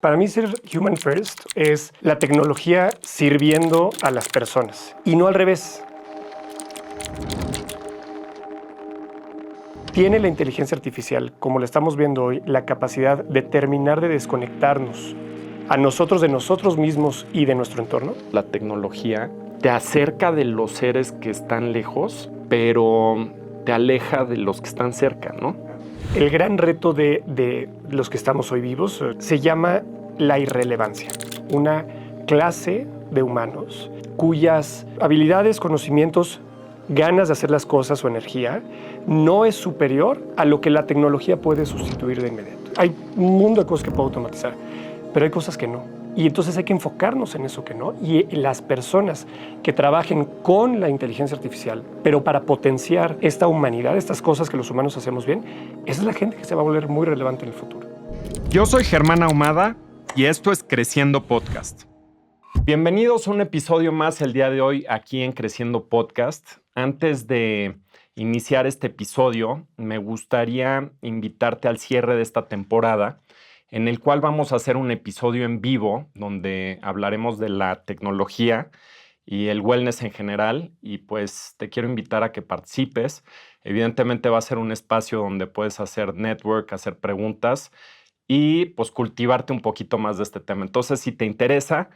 Para mí ser human first es la tecnología sirviendo a las personas y no al revés. Tiene la inteligencia artificial, como la estamos viendo hoy, la capacidad de terminar de desconectarnos a nosotros de nosotros mismos y de nuestro entorno. La tecnología te acerca de los seres que están lejos, pero te aleja de los que están cerca, ¿no? El gran reto de los que estamos hoy vivos se llama la irrelevancia. Una clase de humanos cuyas habilidades, conocimientos, ganas de hacer las cosas o energía no es superior a lo que la tecnología puede sustituir de inmediato. Hay un mundo de cosas que puedo automatizar, pero hay cosas que no. Y entonces hay que enfocarnos en eso que no. Y las personas que trabajen con la inteligencia artificial, pero para potenciar esta humanidad, estas cosas que los humanos hacemos bien, esa es la gente que se va a volver muy relevante en el futuro. Yo soy Germán Ahumada y esto es Creciendo Podcast. Bienvenidos a un episodio más el día de hoy aquí en Creciendo Podcast. Antes de iniciar este episodio, me gustaría invitarte al cierre de esta temporada, en el cual vamos a hacer un episodio en vivo donde hablaremos de la tecnología y el wellness en general, y pues te quiero invitar a que participes. Evidentemente va a ser un espacio donde puedes hacer network, hacer preguntas y pues cultivarte un poquito más de este tema. Entonces, si te interesa,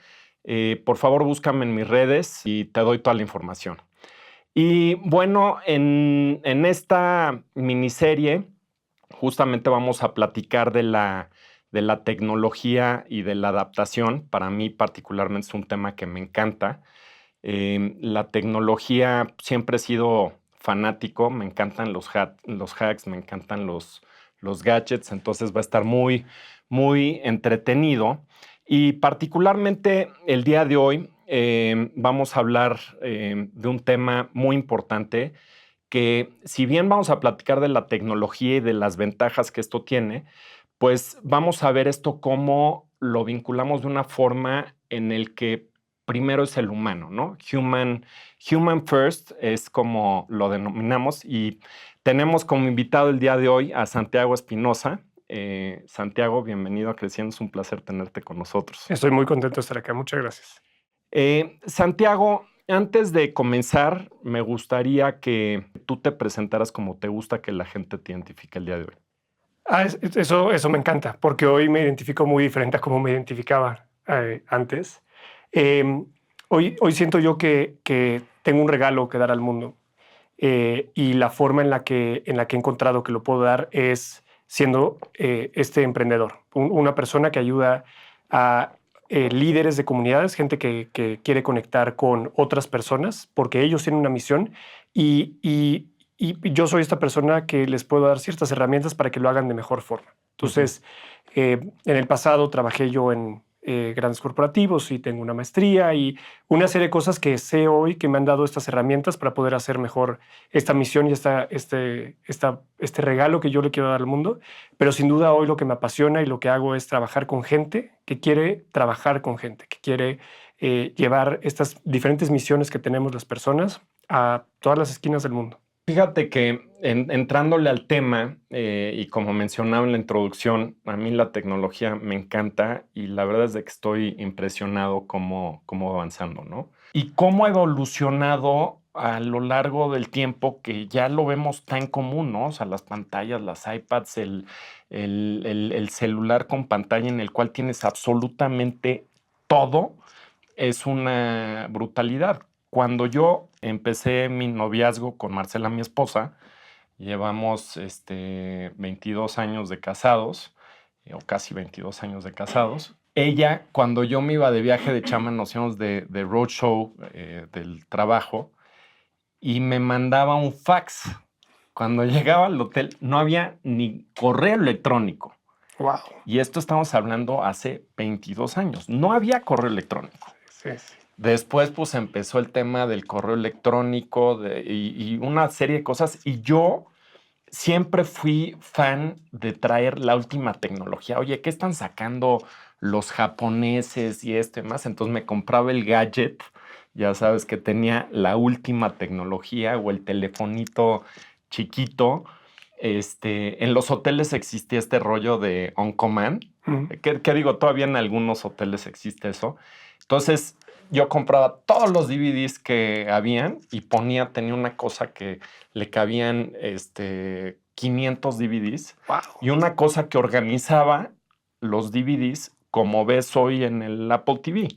por favor búscame en mis redes y te doy toda la información. Y bueno, en esta miniserie justamente vamos a platicar de la tecnología y de la adaptación. Para mí particularmente es un tema que me encanta. La tecnología, siempre he sido fanático, me encantan los hacks, me encantan los gadgets, entonces va a estar muy, muy entretenido. Y particularmente el día de hoy vamos a hablar de un tema muy importante que, si bien vamos a platicar de la tecnología y de las ventajas que esto tiene, pues vamos a ver esto cómo lo vinculamos de una forma en el que primero es el humano, ¿no? Human first es como lo denominamos, y tenemos como invitado el día de hoy a Santiago Espinosa. Santiago, bienvenido a Creciendo, es un placer tenerte con nosotros. Estoy muy contento de estar acá, muchas gracias. Santiago, antes de comenzar, me gustaría que tú te presentaras como te gusta que la gente te identifique el día de hoy. Eso me encanta, porque hoy me identifico muy diferente a como me identificaba antes. Hoy siento yo que tengo un regalo que dar al mundo, y la forma en la que he encontrado que lo puedo dar es siendo este emprendedor, una persona que ayuda a líderes de comunidades, gente que quiere conectar con otras personas porque ellos tienen una misión, y yo soy esta persona que les puedo dar ciertas herramientas para que lo hagan de mejor forma. Entonces, en el pasado trabajé yo en grandes corporativos y tengo una maestría y una serie de cosas que sé hoy que me han dado estas herramientas para poder hacer mejor esta misión y este regalo que yo le quiero dar al mundo. Pero sin duda hoy lo que me apasiona y lo que hago es trabajar con gente que quiere trabajar con gente, que quiere llevar estas diferentes misiones que tenemos las personas a todas las esquinas del mundo. Fíjate que entrándole al tema, y como mencionaba en la introducción, a mí la tecnología me encanta y la verdad es de que estoy impresionado cómo va avanzando, ¿no? Y cómo ha evolucionado a lo largo del tiempo, que ya lo vemos tan común, ¿no? O sea, las pantallas, las iPads, el celular con pantalla en el cual tienes absolutamente todo, es una brutalidad. Cuando yo empecé mi noviazgo con Marcela, mi esposa, llevamos 22 años de casados, o casi 22 años de casados. Ella, cuando yo me iba de viaje de chama, nos íbamos de roadshow del trabajo, y me mandaba un fax. Cuando llegaba al hotel no había ni correo electrónico. Wow. Y esto estamos hablando hace 22 años. No había correo electrónico. Sí, sí. Después, pues, empezó el tema del correo electrónico y una serie de cosas. Y yo siempre fui fan de traer la última tecnología. Oye, ¿qué están sacando los japoneses y esto y más? Entonces me compraba el gadget, ya sabes, que tenía la última tecnología, o el telefonito chiquito. en los hoteles existía este rollo de on command, Mm. que digo, todavía en algunos hoteles existe eso. Entonces, yo compraba todos los DVDs que habían y tenía una cosa que le cabían 500 DVDs Wow. y una cosa que organizaba los DVDs como ves hoy en el Apple TV,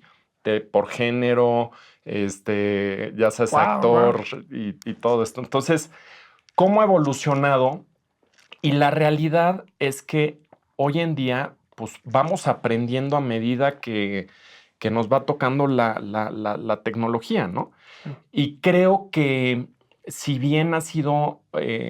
por género, ya sabes, Wow, actor y todo esto. Entonces, ¿cómo ha evolucionado? Y la realidad es que hoy en día, pues vamos aprendiendo a medida que nos va tocando la tecnología, ¿no? Y creo que si bien ha sido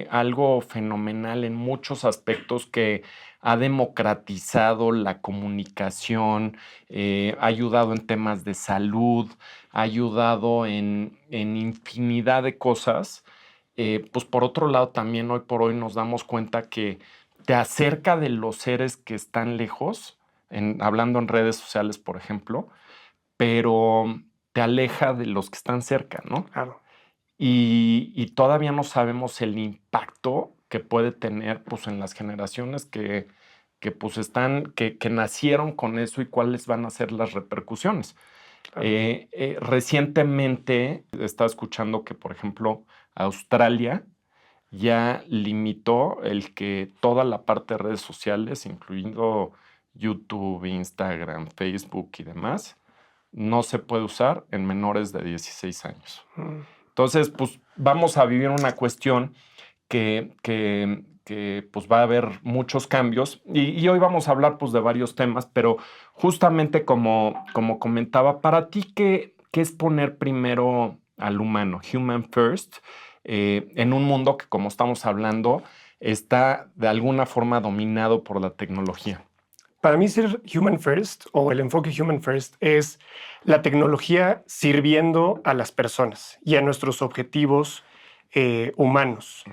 algo fenomenal en muchos aspectos que ha democratizado la comunicación, ha ayudado en temas de salud, ha ayudado en infinidad de cosas, pues por otro lado también hoy por hoy nos damos cuenta que te acerca de los seres que están lejos, hablando en redes sociales, por ejemplo, pero te aleja de los que están cerca, ¿no? Claro. Y todavía no sabemos el impacto que puede tener pues, en las generaciones pues que nacieron con eso y cuáles van a ser las repercusiones. Claro. Recientemente estaba escuchando que, por ejemplo, Australia ya limitó el que toda la parte de redes sociales, incluyendo YouTube, Instagram, Facebook y demás, no se puede usar en menores de 16 años. Mm. Entonces, pues vamos a vivir una cuestión que pues va a haber muchos cambios y hoy vamos a hablar pues de varios temas, pero justamente como comentaba, para ti, ¿qué es poner primero al humano, human first, en un mundo que, como estamos hablando, está de alguna forma dominado por la tecnología? Para mí ser human first o el enfoque human first es la tecnología sirviendo a las personas y a nuestros objetivos humanos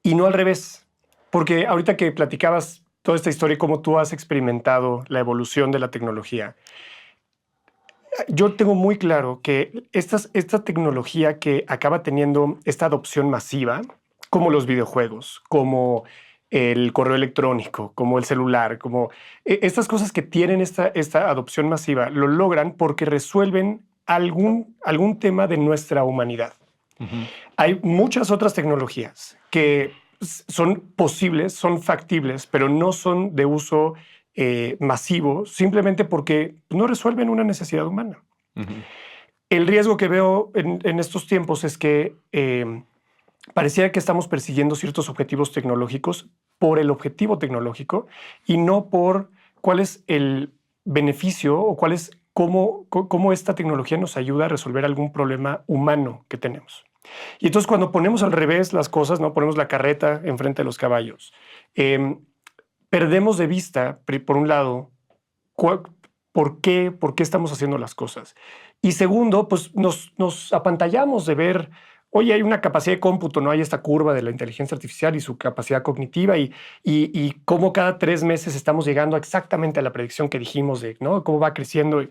y no al revés. Porque ahorita que platicabas toda esta historia y cómo tú has experimentado la evolución de la tecnología, yo tengo muy claro que esta tecnología que acaba teniendo esta adopción masiva, como los videojuegos, como el correo electrónico, como el celular, como estas cosas que tienen esta adopción masiva, lo logran porque resuelven algún tema de nuestra humanidad. Uh-huh. Hay muchas otras tecnologías que son posibles, son factibles, pero no son de uso masivo, simplemente porque no resuelven una necesidad humana. Uh-huh. El riesgo que veo en estos tiempos es que pareciera que estamos persiguiendo ciertos objetivos tecnológicos por el objetivo tecnológico y no por cuál es el beneficio o cómo esta tecnología nos ayuda a resolver algún problema humano que tenemos. Y entonces cuando ponemos al revés las cosas, ¿no? Ponemos la carreta enfrente de los caballos, perdemos de vista, por un lado, por qué estamos haciendo las cosas. Y segundo, pues nos apantallamos de ver, oye, hay una capacidad de cómputo, ¿no? Hay esta curva de la inteligencia artificial y su capacidad cognitiva y cómo cada 3 meses estamos llegando exactamente a la predicción que dijimos de, ¿no? Cómo va creciendo.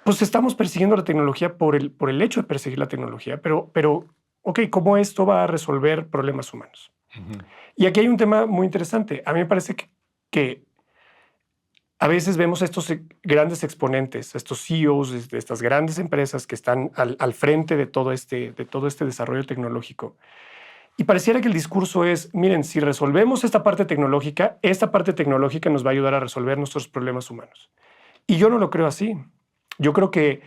Pues estamos persiguiendo la tecnología por el hecho de perseguir la tecnología, pero ok, ¿cómo esto va a resolver problemas humanos? Uh-huh. Y aquí hay un tema muy interesante. A mí me parece que a veces vemos estos grandes exponentes, estos CEOs de estas grandes empresas que están al frente de todo este desarrollo tecnológico. Y pareciera que el discurso es, miren, si resolvemos esta parte tecnológica nos va a ayudar a resolver nuestros problemas humanos. Y yo no lo creo así. Yo creo que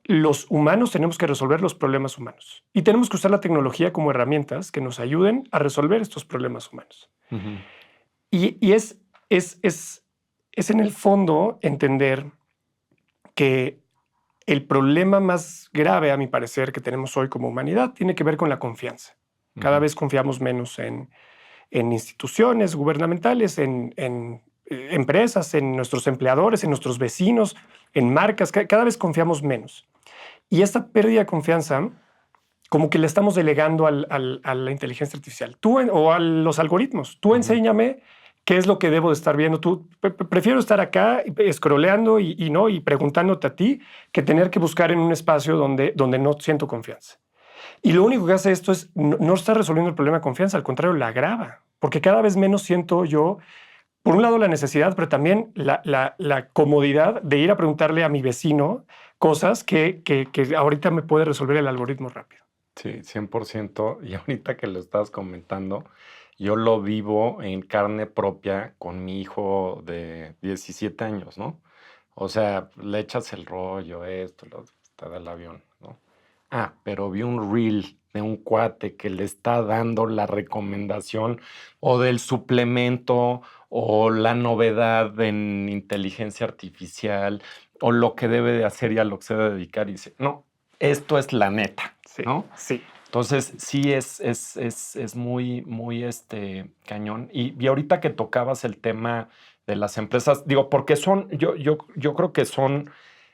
los humanos tenemos que resolver los problemas humanos y tenemos que usar la tecnología como herramientas que nos ayuden a resolver estos problemas humanos. Uh-huh. Y es en el fondo entender que el problema más grave, a mi parecer, que tenemos hoy como humanidad tiene que ver con la confianza. Cada vez confiamos menos en instituciones gubernamentales, en empresas, en nuestros empleadores, en nuestros vecinos, en marcas. Cada vez confiamos menos. Y esta pérdida de confianza, como que le estamos delegando a la inteligencia artificial o a los algoritmos. Tú enséñame qué es lo que debo de estar viendo. Prefiero estar acá scrolleando y preguntándote a ti que tener que buscar en un espacio donde no siento confianza. Y lo único que hace esto es no está resolviendo el problema de confianza, al contrario, la agrava. Porque cada vez menos siento yo, por un lado, la necesidad, pero también la comodidad de ir a preguntarle a mi vecino cosas que ahorita me puede resolver el algoritmo rápido. Sí, 100%. Y ahorita que lo estás comentando, yo lo vivo en carne propia con mi hijo de 17 años, ¿no? O sea, le echas el rollo, esto, lo otro, te da el avión, ¿no? Ah, pero vi un reel de un cuate que le está dando la recomendación o del suplemento o la novedad en inteligencia artificial o lo que debe de hacer y a lo que se debe dedicar y dice, no, esto es la neta, Sí, ¿no? sí. Entonces, sí es muy, muy cañón. Y ahorita que tocabas el tema de las empresas, digo, porque yo creo que son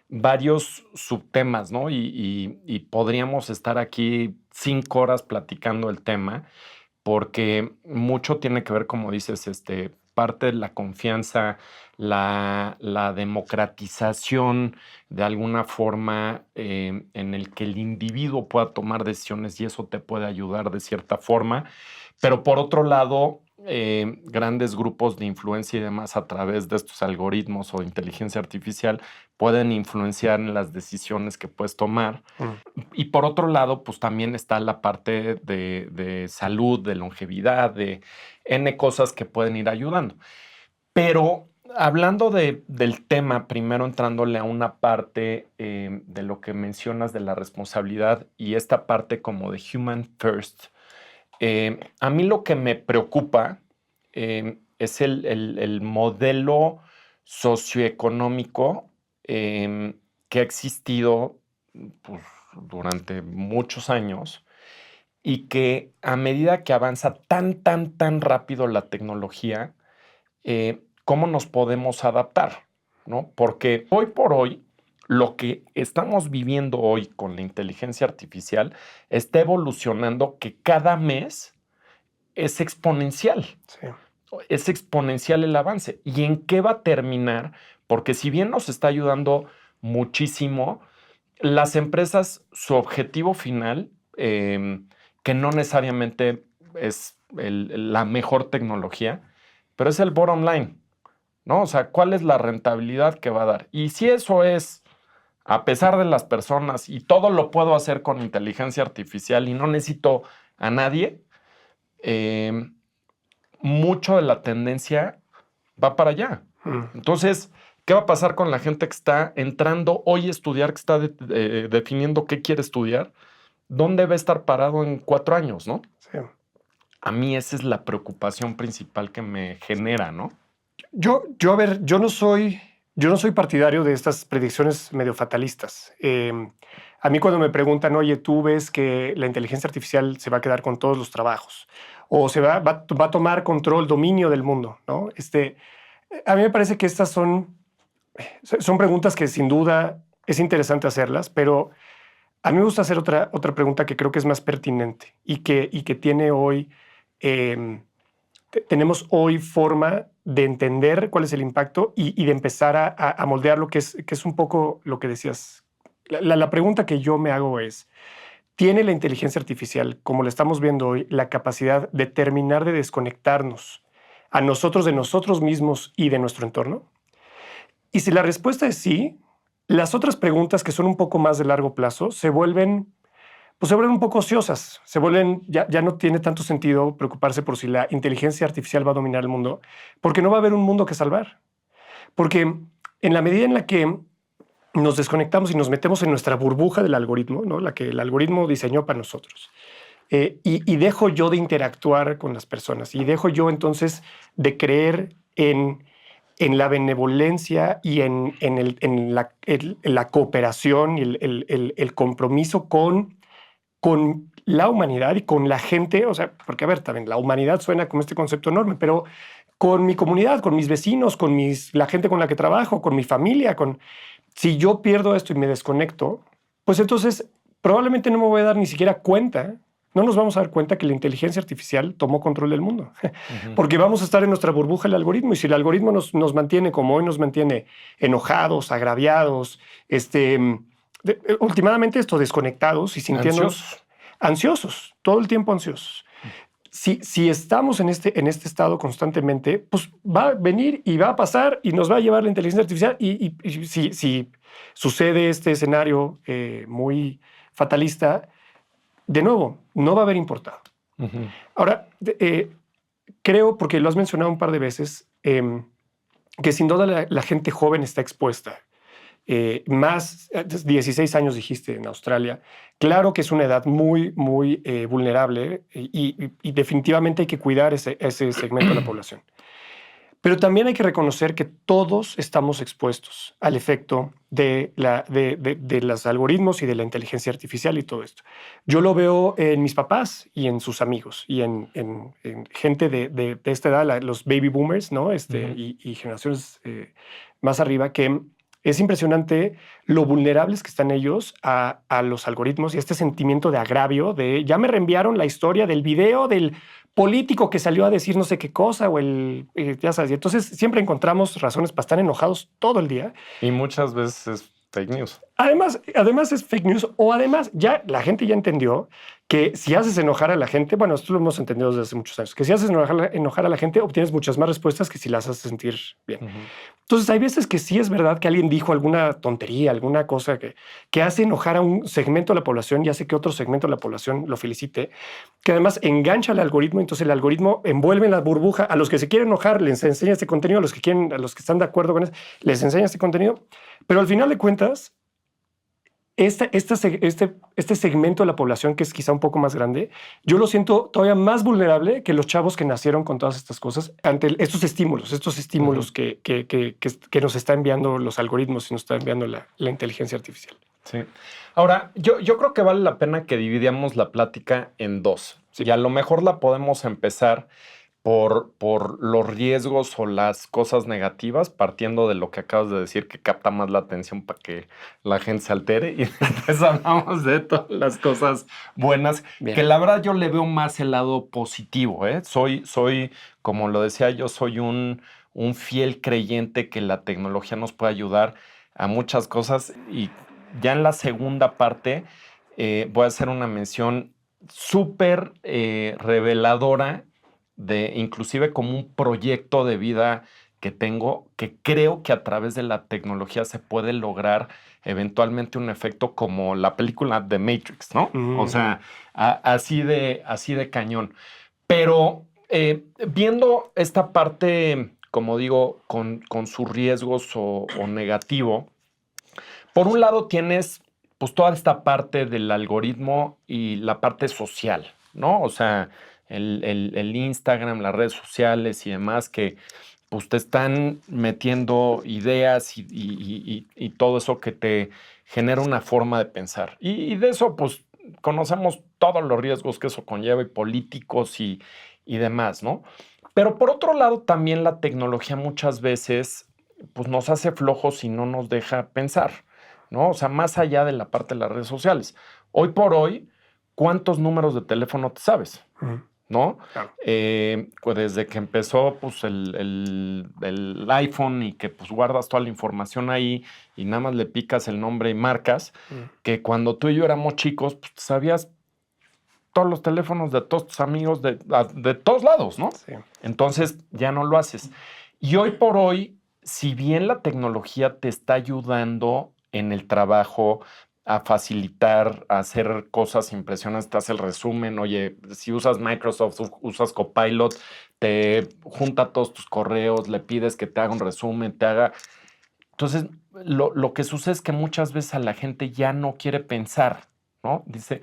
varios subtemas, ¿no? Y podríamos estar aquí 5 horas platicando el tema, porque mucho tiene que ver, como dices, parte de la confianza, la democratización de alguna forma en el que el individuo pueda tomar decisiones y eso te puede ayudar de cierta forma. Pero por otro lado, grandes grupos de influencia y demás a través de estos algoritmos o inteligencia artificial pueden influenciar en las decisiones que puedes tomar. Y por otro lado, pues también está la parte de salud, de longevidad, de N cosas que pueden ir ayudando. Pero hablando del tema, primero entrándole a una parte de lo que mencionas de la responsabilidad y esta parte como de human first, a mí lo que me preocupa es el modelo socioeconómico que ha existido pues, durante muchos años y que a medida que avanza tan rápido la tecnología, ¿cómo nos podemos adaptar? ¿No? Porque hoy por hoy, lo que estamos viviendo hoy con la inteligencia artificial está evolucionando que cada mes es exponencial. Sí. Es exponencial el avance. ¿Y en qué va a terminar? Porque si bien nos está ayudando muchísimo, las empresas, su objetivo final, que no necesariamente es la mejor tecnología, pero es el bottom line, ¿no? O sea, ¿cuál es la rentabilidad que va a dar? Y si eso es, a pesar de las personas, y todo lo puedo hacer con inteligencia artificial y no necesito a nadie, mucho de la tendencia va para allá. Entonces, ¿qué va a pasar con la gente que está entrando hoy a estudiar, que está definiendo qué quiere estudiar? ¿Dónde va a estar parado en 4 años, no? Sí. A mí esa es la preocupación principal que me genera, ¿no? A ver, yo no soy partidario de estas predicciones medio fatalistas. A mí cuando me preguntan, oye, ¿tú ves que la inteligencia artificial se va a quedar con todos los trabajos? O va a tomar control, dominio del mundo, ¿no? A mí me parece que estas son preguntas que sin duda es interesante hacerlas, pero a mí me gusta hacer otra pregunta que creo que es más pertinente y que tiene hoy... tenemos hoy forma de entender cuál es el impacto y de empezar a moldear lo que es un poco lo que decías. La pregunta que yo me hago es, ¿tiene la inteligencia artificial, como la estamos viendo hoy, la capacidad de terminar de desconectarnos a nosotros de nosotros mismos y de nuestro entorno? Y si la respuesta es sí, las otras preguntas que son un poco más de largo plazo se vuelven un poco ociosas, ya no tiene tanto sentido preocuparse por si la inteligencia artificial va a dominar el mundo, porque no va a haber un mundo que salvar. Porque en la medida en la que nos desconectamos y nos metemos en nuestra burbuja del algoritmo, ¿no? La que el algoritmo diseñó para nosotros, y dejo yo de interactuar con las personas y dejo yo entonces de creer en la benevolencia y en la cooperación y el compromiso con la humanidad y con la gente, o sea, porque a ver, también la humanidad suena como este concepto enorme, pero con mi comunidad, con mis vecinos, con la gente con la que trabajo, con mi familia, si yo pierdo esto y me desconecto, pues entonces probablemente no me voy a dar ni siquiera cuenta, no nos vamos a dar cuenta que la inteligencia artificial tomó control del mundo, porque vamos a estar en nuestra burbuja del algoritmo y si el algoritmo nos mantiene como hoy nos mantiene enojados, agraviados, últimamente desconectados y sintiéndonos ansiosos, todo el tiempo ansiosos. Si estamos en este estado constantemente, pues va a venir y va a pasar y nos va a llevar la inteligencia artificial. Y si sucede este escenario muy fatalista, de nuevo, no va a haber importado. Ujú. Ahora, creo, porque lo has mencionado un par de veces, que sin duda la gente joven está expuesta. Más 16 años dijiste en Australia. Claro que es una edad muy, muy vulnerable y definitivamente hay que cuidar ese segmento de la población. Pero también hay que reconocer que todos estamos expuestos al efecto de los algoritmos y de la inteligencia artificial y todo esto. Yo lo veo en mis papás y en sus amigos y en gente de esta edad, los baby boomers, ¿no? Y generaciones más arriba, que es impresionante lo vulnerables que están ellos a los algoritmos y este sentimiento de agravio de ya me reenviaron la historia del video del político que salió a decir no sé qué cosa o ya sabes. Y entonces siempre encontramos razones para estar enojados todo el día. Y muchas veces es fake news. Además es fake news o además ya la gente ya entendió que si haces enojar a la gente, bueno, esto lo hemos entendido desde hace muchos años, que si haces enojar a la gente obtienes muchas más respuestas que si las haces sentir bien. Ujú. Entonces hay veces que sí es verdad que alguien dijo alguna tontería, alguna cosa que hace enojar a un segmento de la población y hace que otro segmento de la población lo felicite, que además engancha al algoritmo, entonces el algoritmo envuelve en la burbuja a los que se quieren enojar, les enseña este contenido, a los que están de acuerdo con eso, les enseña este contenido, pero al final de cuentas este segmento de la población, que es quizá un poco más grande, yo lo siento todavía más vulnerable que los chavos que nacieron con todas estas cosas ante estos estímulos Ujú. que nos está enviando los algoritmos y nos está enviando la inteligencia artificial. Sí. Ahora, yo creo que vale la pena que dividamos la plática en dos. Sí. Y a lo mejor la podemos empezar por los riesgos o las cosas negativas, partiendo de lo que acabas de decir, que capta más la atención para que la gente se altere. Y después hablamos de todas las cosas buenas, Bien. que la verdad yo le veo más el lado positivo, ¿eh? Soy, como lo decía yo, soy un fiel creyente que la tecnología nos puede ayudar a muchas cosas. Y ya en la segunda parte voy a hacer una mención súper reveladora de inclusive como un proyecto de vida que tengo, que creo que a través de la tecnología se puede lograr eventualmente un efecto como la película de Matrix, ¿no? O sea, así de cañón. Pero viendo esta parte, como digo, con sus riesgos o negativo, por un lado tienes pues toda esta parte del algoritmo y la parte social, ¿no? O sea, el Instagram, las redes sociales y demás que pues te están metiendo ideas y todo eso que te genera una forma de pensar. Y de eso pues conocemos todos los riesgos que eso conlleva y políticos y demás, ¿no? Pero por otro lado también la tecnología muchas veces pues nos hace flojos y no nos deja pensar, ¿no? O sea, más allá de la parte de las redes sociales. Hoy por hoy, ¿cuántos números de teléfono te sabes? ¿No? Claro. Pues desde que empezó pues, el iPhone y que pues guardas toda la información ahí y nada más le picas el nombre y marcas, que cuando tú y yo éramos chicos, pues sabías todos los teléfonos de todos tus amigos de todos lados, ¿no? Sí. Entonces ya no lo haces. Y hoy por hoy, si bien la tecnología te está ayudando en el trabajo a facilitar, a hacer cosas impresionantes, te hace el resumen, oye, si usas Microsoft, usas Copilot, te junta todos tus correos, le pides que te haga un resumen, te haga... Entonces, lo que sucede es que muchas veces a la gente ya no quiere pensar, ¿no? Dice,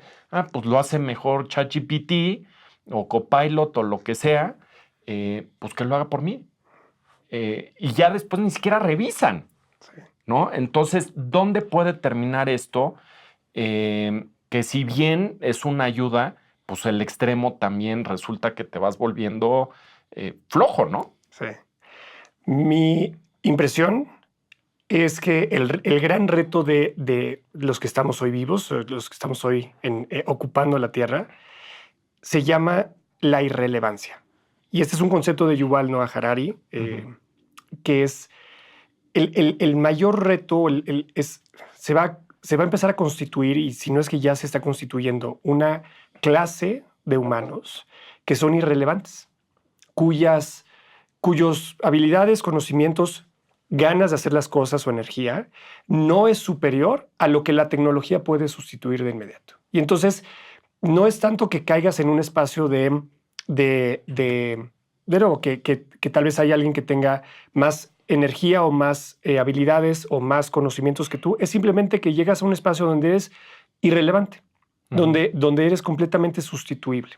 pues lo hace mejor ChatGPT o Copilot o lo que sea, pues que lo haga por mí. Y ya después ni siquiera revisan, Sí. ¿no? Entonces, ¿dónde puede terminar esto? Que si bien es una ayuda, pues el extremo también resulta que te vas volviendo flojo, ¿no? Sí. Mi impresión es que el gran reto de los que estamos hoy vivos, los que estamos hoy ocupando la Tierra, se llama la irrelevancia. Y este es un concepto de Yuval Noah Harari, que es el mayor reto, se va a empezar a constituir, y si no es que ya se está constituyendo, una clase de humanos que son irrelevantes, cuyos habilidades, conocimientos, ganas de hacer las cosas o energía no es superior a lo que la tecnología puede sustituir de inmediato. Y entonces no es tanto que caigas en un espacio de nuevo, que tal vez hay alguien que tenga más energía o más habilidades o más conocimientos que tú, es simplemente que llegas a un espacio donde eres irrelevante, donde eres completamente sustituible.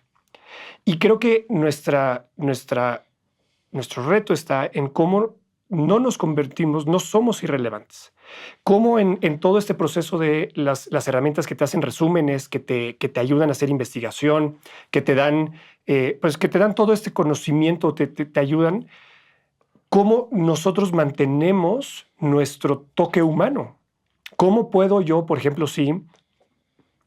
Y creo que nuestro reto está en cómo no nos convertimos, no somos irrelevantes. Cómo en todo este proceso de las herramientas que te hacen resúmenes, que te ayudan a hacer investigación, que te dan todo este conocimiento, te ayudan, cómo nosotros mantenemos nuestro toque humano. ¿Cómo puedo yo, por ejemplo,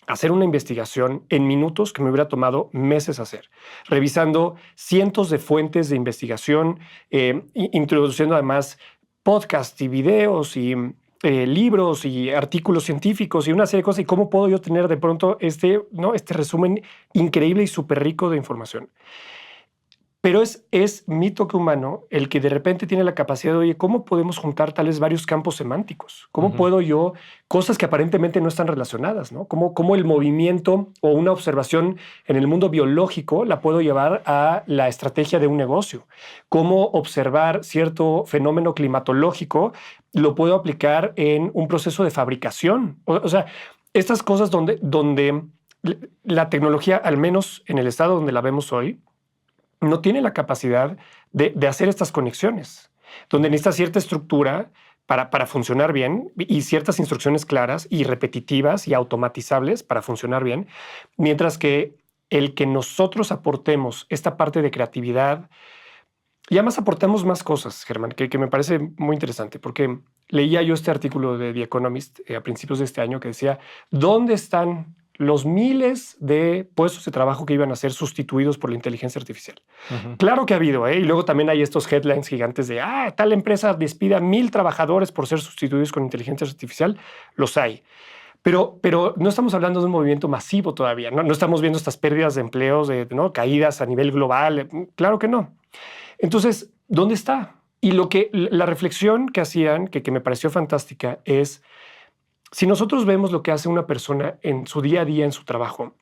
hacer una investigación en minutos que me hubiera tomado meses hacer, revisando cientos de fuentes de investigación, introduciendo además podcasts y videos y libros y artículos científicos y una serie de cosas? ¿Y cómo puedo yo tener de pronto este resumen increíble y súper rico de información? Pero es mi toque humano el que de repente tiene la capacidad de, oye, ¿cómo podemos juntar tales varios campos semánticos? ¿Cómo puedo yo, cosas que aparentemente no están relacionadas, ¿no? ¿Cómo el movimiento o una observación en el mundo biológico la puedo llevar a la estrategia de un negocio? ¿Cómo observar cierto fenómeno climatológico lo puedo aplicar en un proceso de fabricación? O sea, estas cosas donde la tecnología, al menos en el estado donde la vemos hoy, no tiene la capacidad de hacer estas conexiones, donde necesita cierta estructura para funcionar bien y ciertas instrucciones claras y repetitivas y automatizables para funcionar bien, mientras que el que nosotros aportemos esta parte de creatividad, y además aportamos más cosas, Germán, que me parece muy interesante, porque leía yo este artículo de The Economist a principios de este año que decía, ¿dónde están los miles de puestos de trabajo que iban a ser sustituidos por la inteligencia artificial? Claro que ha habido, y luego también hay estos headlines gigantes de tal empresa despide a 1,000 trabajadores por ser sustituidos con inteligencia artificial. Los hay. Pero no estamos hablando de un movimiento masivo todavía. No estamos viendo estas pérdidas de empleos, caídas a nivel global. Claro que no. Entonces, ¿dónde está? Y la reflexión que hacían, que me pareció fantástica, es: si nosotros vemos lo que hace una persona en su día a día, en su trabajo,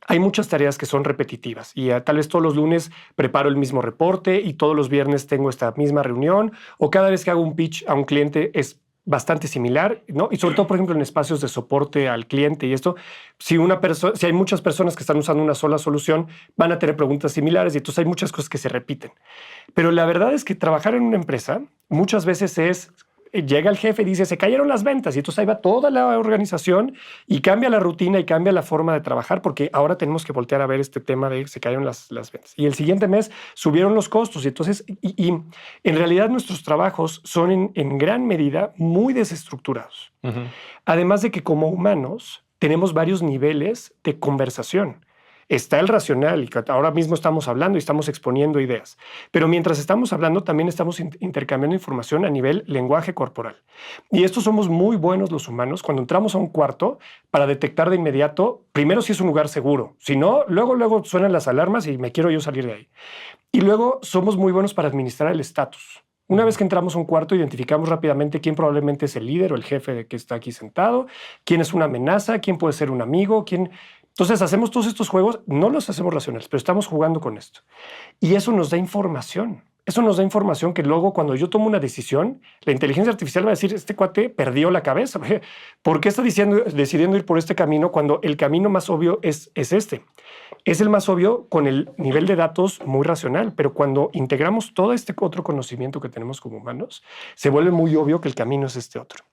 hay muchas tareas que son repetitivas y tal vez todos los lunes preparo el mismo reporte y todos los viernes tengo esta misma reunión, o cada vez que hago un pitch a un cliente es bastante similar, ¿no? Y sobre todo, por ejemplo, en espacios de soporte al cliente y esto, si hay muchas personas que están usando una sola solución, van a tener preguntas similares y entonces hay muchas cosas que se repiten. Pero la verdad es que trabajar en una empresa muchas veces llega el jefe y dice, se cayeron las ventas, y entonces ahí va toda la organización y cambia la rutina y cambia la forma de trabajar, porque ahora tenemos que voltear a ver este tema de se cayeron las ventas. Y el siguiente mes subieron los costos, y entonces y en realidad nuestros trabajos son en gran medida muy desestructurados. Además de que como humanos tenemos varios niveles de conversación. Está el racional, y ahora mismo estamos hablando y estamos exponiendo ideas. Pero mientras estamos hablando, también estamos intercambiando información a nivel lenguaje corporal. Y esto somos muy buenos los humanos cuando entramos a un cuarto para detectar de inmediato, primero si es un lugar seguro. Si no, luego suenan las alarmas y me quiero yo salir de ahí. Y luego somos muy buenos para administrar el estatus. Una vez que entramos a un cuarto, identificamos rápidamente quién probablemente es el líder o el jefe que está aquí sentado, quién es una amenaza, quién puede ser un amigo, quién... Entonces hacemos todos estos juegos, no los hacemos racionales, pero estamos jugando con esto. Y eso nos da información. Eso nos da información que luego cuando yo tomo una decisión, la inteligencia artificial va a decir, este cuate perdió la cabeza. ¿Por qué está decidiendo ir por este camino cuando el camino más obvio es este? Es el más obvio con el nivel de datos muy racional, pero cuando integramos todo este otro conocimiento que tenemos como humanos, se vuelve muy obvio que el camino es este otro.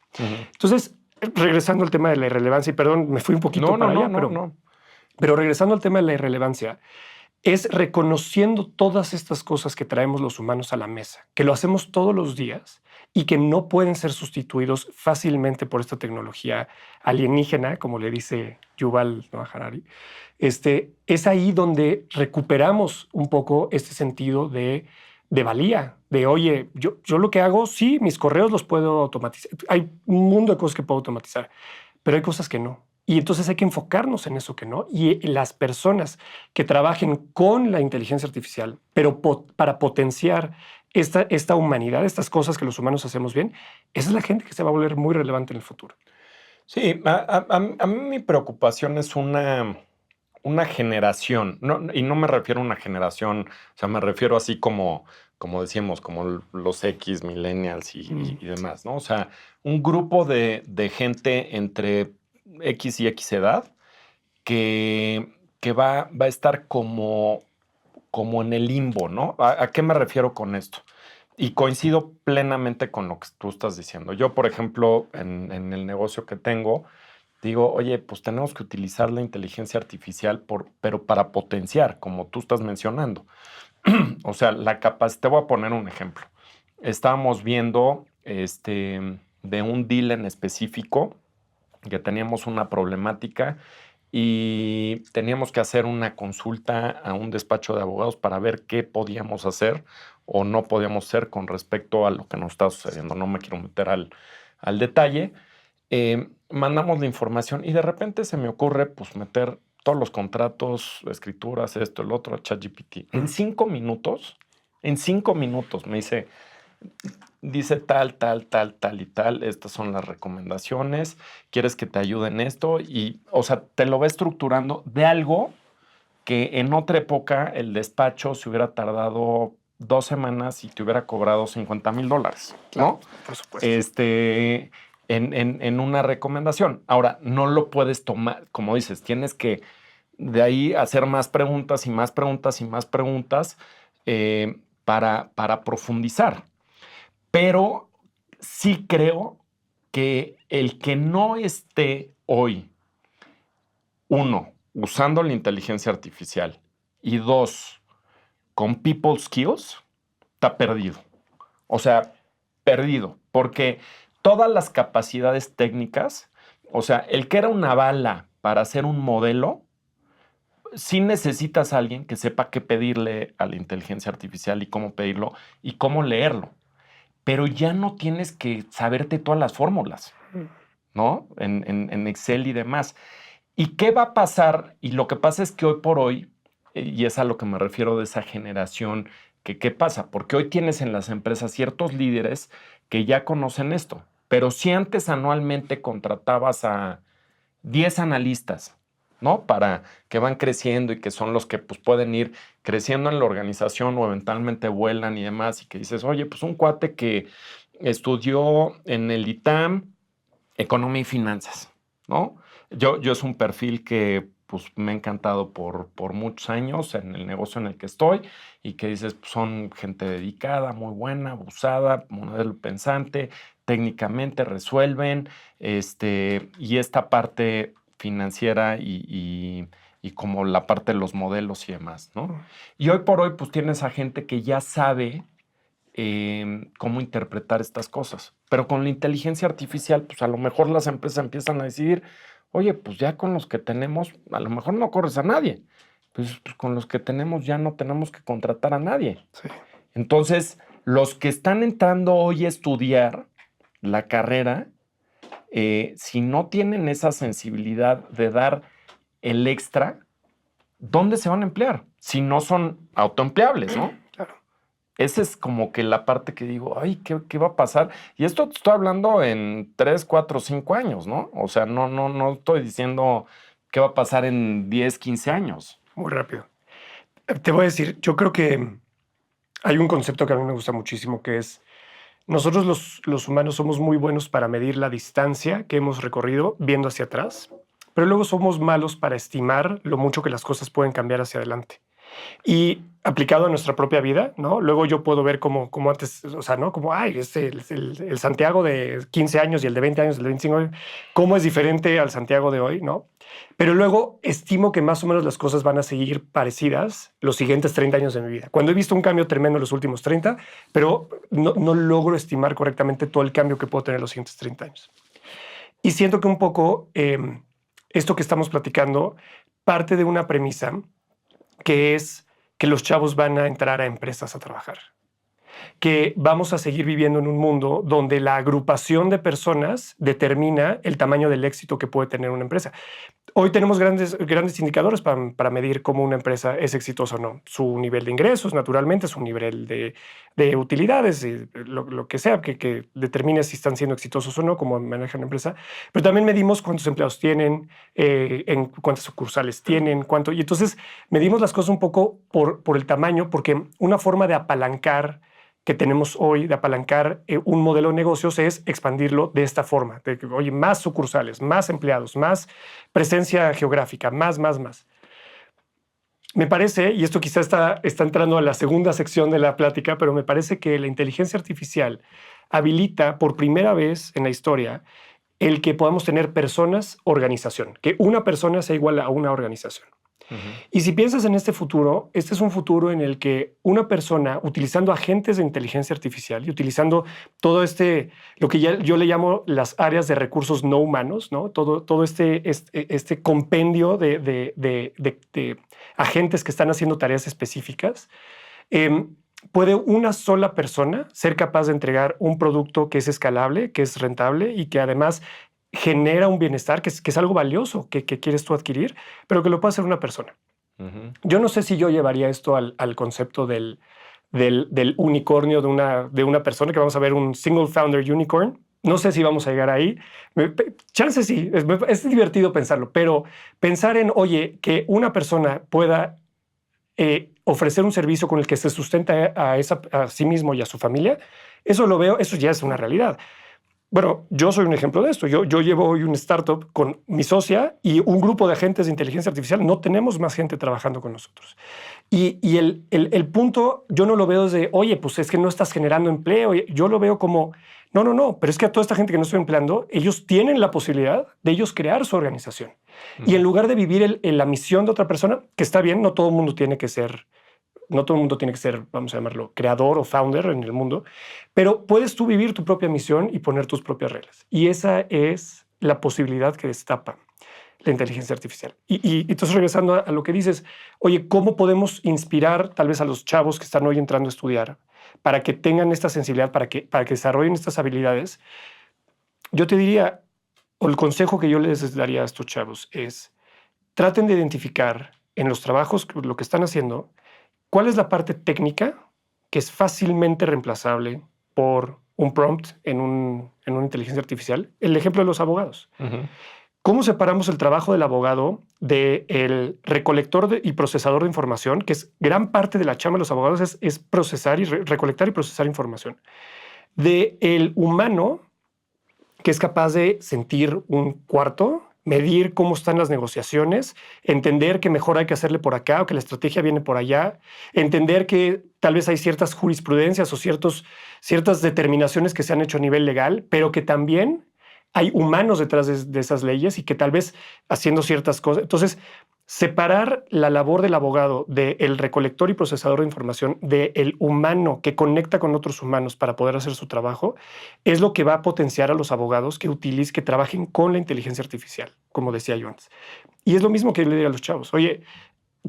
Entonces, regresando al tema de la irrelevancia, y perdón, me fui un poquito para allá, pero regresando al tema de la irrelevancia, es reconociendo todas estas cosas que traemos los humanos a la mesa, que lo hacemos todos los días y que no pueden ser sustituidos fácilmente por esta tecnología alienígena, como le dice Yuval Noah Harari. Es ahí donde recuperamos un poco este sentido de valía, de oye, yo lo que hago, sí, mis correos los puedo automatizar. Hay un mundo de cosas que puedo automatizar, pero hay cosas que no. Y entonces hay que enfocarnos en eso que no. Y las personas que trabajen con la inteligencia artificial, pero para potenciar esta humanidad, estas cosas que los humanos hacemos bien, esa es la gente que se va a volver muy relevante en el futuro. Sí, a mí mi preocupación es una generación, y no me refiero a una generación, o sea, me refiero así como decíamos, como los X, millennials y demás, ¿no? O sea, un grupo de gente entre X y X edad que va a estar como en el limbo, ¿no? ¿A qué me refiero con esto? Y coincido plenamente con lo que tú estás diciendo. Yo, por ejemplo, en el negocio que tengo, digo, oye, pues tenemos que utilizar la inteligencia artificial, pero para potenciar, como tú estás mencionando. O sea, la capacidad, te voy a poner un ejemplo. Estábamos viendo de un deal en específico que teníamos una problemática y teníamos que hacer una consulta a un despacho de abogados para ver qué podíamos hacer o no podíamos hacer con respecto a lo que nos está sucediendo. No me quiero meter al detalle. Mandamos la información y de repente se me ocurre pues meter todos los contratos, escrituras, esto, el otro, a ChatGPT. En 5 minutos me dice tal y tal, estas son las recomendaciones, quieres que te ayude en esto y, o sea, te lo va estructurando de algo que en otra época el despacho se hubiera tardado 2 semanas y te hubiera cobrado $50,000, ¿no? Claro, por supuesto. En una recomendación. Ahora, no lo puedes tomar, como dices, tienes que de ahí hacer más preguntas y más preguntas y más preguntas para profundizar. Pero sí creo que el que no esté hoy, uno, usando la inteligencia artificial y dos, con people skills, está perdido. O sea, perdido. Porque todas las capacidades técnicas, o sea, el que era una bala para hacer un modelo, sí necesitas a alguien que sepa qué pedirle a la inteligencia artificial y cómo pedirlo y cómo leerlo. Pero ya no tienes que saberte todas las fórmulas, ¿no? En Excel y demás. ¿Y qué va a pasar? Y lo que pasa es que hoy por hoy, y es a lo que me refiero de esa generación, que ¿qué pasa? Porque hoy tienes en las empresas ciertos líderes que ya conocen esto. Pero si antes anualmente contratabas a 10 analistas, ¿no? Para que van creciendo y que son los que pues, pueden ir creciendo en la organización o eventualmente vuelan y demás, y que dices, oye, pues un cuate que estudió en el ITAM Economía y Finanzas, ¿no? Yo es un perfil que pues me ha encantado por muchos años en el negocio en el que estoy y que dices, pues, son gente dedicada, muy buena, abusada, modelo pensante, técnicamente resuelven, y esta parte financiera y como la parte de los modelos y demás, ¿no? Y hoy por hoy pues tienes a gente que ya sabe cómo interpretar estas cosas. Pero con la inteligencia artificial, pues a lo mejor las empresas empiezan a decidir, oye, pues ya con los que tenemos, a lo mejor no corres a nadie. Pues con los que tenemos ya no tenemos que contratar a nadie. Sí. Entonces, los que están entrando hoy a estudiar la carrera, si no tienen esa sensibilidad de dar el extra, ¿dónde se van a emplear? Si no son autoempleables, ¿no? Claro. Esa es como que la parte que digo, ay, ¿qué va a pasar? Y esto te estoy hablando en 3, 4, 5 años, ¿no? O sea, no estoy diciendo qué va a pasar en 10, 15 años. Muy rápido. Te voy a decir, yo creo que hay un concepto que a mí me gusta muchísimo, que es, nosotros los humanos somos muy buenos para medir la distancia que hemos recorrido viendo hacia atrás, pero luego somos malos para estimar lo mucho que las cosas pueden cambiar hacia adelante. Y aplicado a nuestra propia vida, ¿no? Luego yo puedo ver como antes, o sea, ¿no? Como, ay, es el Santiago de 15 años y el de 20 años, el de 25 años, cómo es diferente al Santiago de hoy, ¿no? Pero luego estimo que más o menos las cosas van a seguir parecidas los siguientes 30 años de mi vida. Cuando he visto un cambio tremendo en los últimos 30, pero no logro estimar correctamente todo el cambio que puedo tener en los siguientes 30 años. Y siento que un poco esto que estamos platicando parte de una premisa que es que los chavos van a entrar a empresas a trabajar. que vamos a seguir viviendo en un mundo donde la agrupación de personas determina el tamaño del éxito que puede tener una empresa. Hoy tenemos grandes indicadores para medir cómo una empresa es exitosa o no. Su nivel de ingresos, naturalmente, su nivel de utilidades, lo que sea, que determine si están siendo exitosos o no, cómo manejan la empresa. Pero también medimos cuántos empleados tienen, en cuántas sucursales tienen, y entonces medimos las cosas un poco por el tamaño, porque una forma de apalancar que tenemos hoy, de apalancar un modelo de negocios, es expandirlo de esta forma, de que, oye, más sucursales, más empleados, más presencia geográfica, más. Me parece, y esto quizá está entrando a la segunda sección de la plática, pero me parece que la inteligencia artificial habilita por primera vez en la historia el que podamos tener personas, organización, que una persona sea igual a una organización. Y si piensas en este futuro, este es un futuro en el que una persona, utilizando agentes de inteligencia artificial y utilizando todo lo que yo le llamo las áreas de recursos no humanos, ¿no? Todo este compendio de agentes que están haciendo tareas específicas, puede una sola persona ser capaz de entregar un producto que es escalable, que es rentable y que además genera un bienestar, que es algo valioso que quieres tú adquirir, pero que lo puede hacer una persona. Yo no sé si yo llevaría esto al concepto del unicornio de una persona, que vamos a ver un single founder unicorn. No sé si vamos a llegar ahí. Chance sí, es divertido pensarlo, pero pensar en, oye, que una persona pueda ofrecer un servicio con el que se sustenta a sí mismo y a su familia, eso lo veo, eso ya es una realidad. Bueno, yo soy un ejemplo de esto. Yo llevo hoy un startup con mi socia y un grupo de agentes de inteligencia artificial. No tenemos más gente trabajando con nosotros. Y el punto, yo no lo veo desde, oye, pues es que no estás generando empleo. Yo lo veo como, no, pero es que a toda esta gente que no estoy empleando, ellos tienen la posibilidad de ellos crear su organización. Y en lugar de vivir la misión de otra persona, que está bien, no todo el mundo tiene que ser, vamos a llamarlo, creador o founder en el mundo, pero puedes tú vivir tu propia misión y poner tus propias reglas. Y esa es la posibilidad que destapa la inteligencia artificial. Y entonces, regresando a lo que dices, oye, ¿cómo podemos inspirar tal vez a los chavos que están hoy entrando a estudiar para que tengan esta sensibilidad, para que desarrollen estas habilidades? Yo te diría, o el consejo que yo les daría a estos chavos es, traten de identificar en los trabajos, lo que están haciendo, ¿cuál es la parte técnica que es fácilmente reemplazable por un prompt en una inteligencia artificial? El ejemplo de los abogados. ¿Cómo separamos el trabajo del abogado del recolector y procesador de información? Que es gran parte de la chamba de los abogados, es procesar y recolectar y procesar información. Del humano, que es capaz de sentir un cuarto, medir cómo están las negociaciones, entender que mejor hay que hacerle por acá o que la estrategia viene por allá, entender que tal vez hay ciertas jurisprudencias o ciertas determinaciones que se han hecho a nivel legal, pero que también hay humanos detrás de esas leyes y que tal vez haciendo ciertas cosas. Entonces, separar la labor del abogado del recolector y procesador de información del humano que conecta con otros humanos para poder hacer su trabajo es lo que va a potenciar a los abogados que trabajen con la inteligencia artificial, como decía yo antes. Y es lo mismo que yo le diría a los chavos. Oye,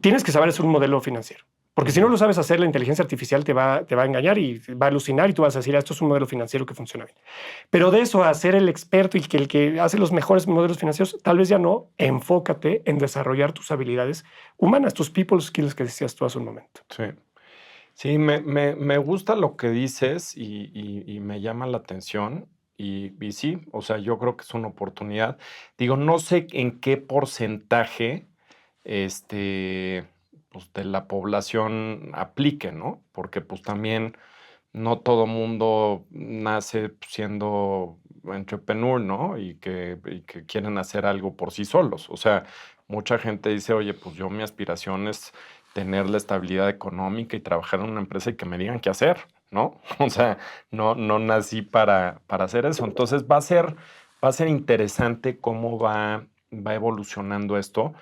tienes que saber hacer un modelo financiero. Porque si no lo sabes hacer, la inteligencia artificial te va a engañar y va a alucinar y tú vas a decir, esto es un modelo financiero que funciona bien. Pero de eso a ser el experto y el que hace los mejores modelos financieros, tal vez ya no. Enfócate en desarrollar tus habilidades humanas, tus people skills que decías tú hace un momento. Sí, me gusta lo que dices y me llama la atención. Y sí, o sea, yo creo que es una oportunidad. Digo, no sé en qué porcentaje pues, de la población aplique, ¿no? Porque pues también no todo mundo nace siendo entrepreneur, ¿no? Y que quieren hacer algo por sí solos. O sea, mucha gente dice, oye, pues yo mi aspiración es tener la estabilidad económica y trabajar en una empresa y que me digan qué hacer, ¿no? O sea, no nací para hacer eso. Entonces va a ser interesante cómo va evolucionando esto.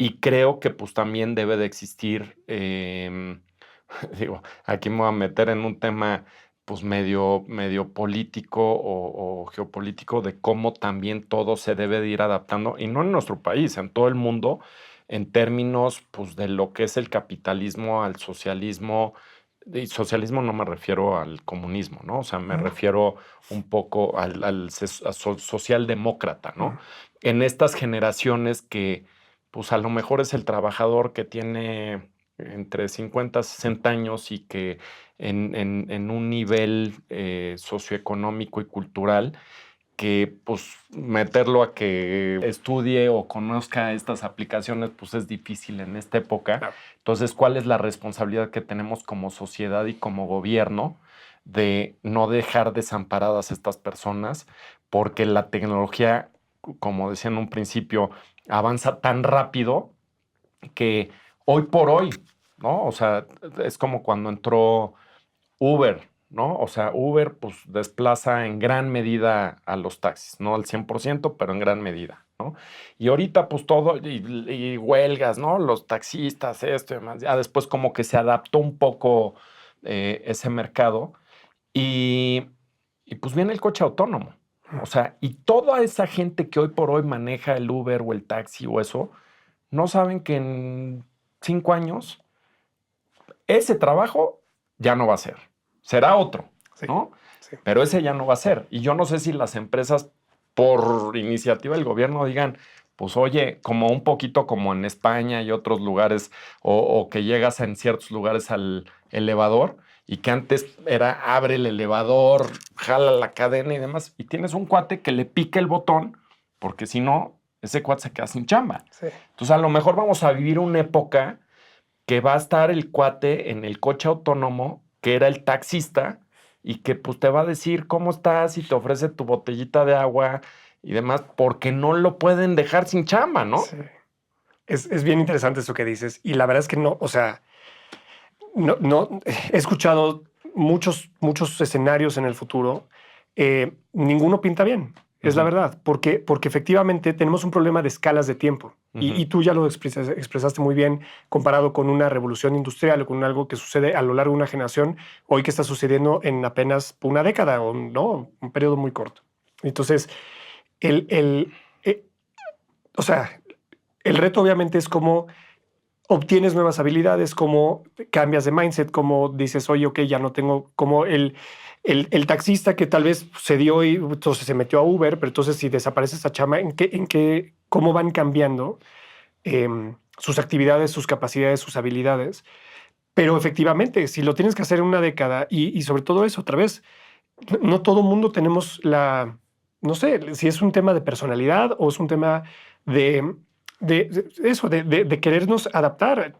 Y creo que pues también debe de existir, digo, aquí me voy a meter en un tema pues medio político o geopolítico de cómo también todo se debe de ir adaptando, y no en nuestro país, en todo el mundo, en términos pues de lo que es el capitalismo al socialismo, y socialismo no me refiero al comunismo, ¿no? O sea, me refiero un poco al socialdemócrata, ¿no? En estas generaciones que, pues a lo mejor es el trabajador que tiene entre 50 y 60 años y que en un nivel socioeconómico y cultural que pues meterlo a que estudie o conozca estas aplicaciones pues es difícil en esta época. Claro. Entonces, ¿cuál es la responsabilidad que tenemos como sociedad y como gobierno de no dejar desamparadas a estas personas? Porque la tecnología, como decía en un principio, avanza tan rápido que hoy por hoy, ¿no? O sea, es como cuando entró Uber, ¿no? O sea, Uber pues desplaza en gran medida a los taxis, no al 100%, pero en gran medida, ¿no? Y ahorita pues todo, y huelgas, ¿no? Los taxistas, esto y demás. Ya después como que se adaptó un poco ese mercado y pues viene el coche autónomo. O sea, y toda esa gente que hoy por hoy maneja el Uber o el taxi o eso, no saben que en 5 años ese trabajo ya no va a ser. Será otro, Sí, ¿no? sí. Pero ese ya no va a ser. Y yo no sé si las empresas, por iniciativa del gobierno, digan, pues oye, como un poquito como en España y otros lugares, o que llegas en ciertos lugares al elevador y que antes era abre el elevador, jala la cadena y demás, y tienes un cuate que le pica el botón, porque si no, ese cuate se queda sin chamba. Sí. Entonces, a lo mejor vamos a vivir una época que va a estar el cuate en el coche autónomo, que era el taxista, y que pues te va a decir cómo estás y te ofrece tu botellita de agua y demás, porque no lo pueden dejar sin chamba, ¿no? Sí. Es bien interesante eso que dices. Y la verdad es que no, o sea, no, he escuchado muchos escenarios en el futuro. Ninguno pinta bien, es la verdad, porque efectivamente tenemos un problema de escalas de tiempo. Y tú ya lo expresaste muy bien comparado con una revolución industrial o con algo que sucede a lo largo de una generación, hoy que está sucediendo en apenas una década o no, un periodo muy corto. Entonces, o sea, el reto obviamente es cómo obtienes nuevas habilidades, cómo cambias de mindset, cómo dices, oye, ok, ya no tengo, como el taxista que tal vez se dio y entonces se metió a Uber, pero entonces si desaparece esa chama, cómo van cambiando sus actividades, sus capacidades, sus habilidades? Pero efectivamente, si lo tienes que hacer en una década y sobre todo eso, otra vez, no todo el mundo tenemos no sé, si es un tema de personalidad o es un tema de querernos adaptar.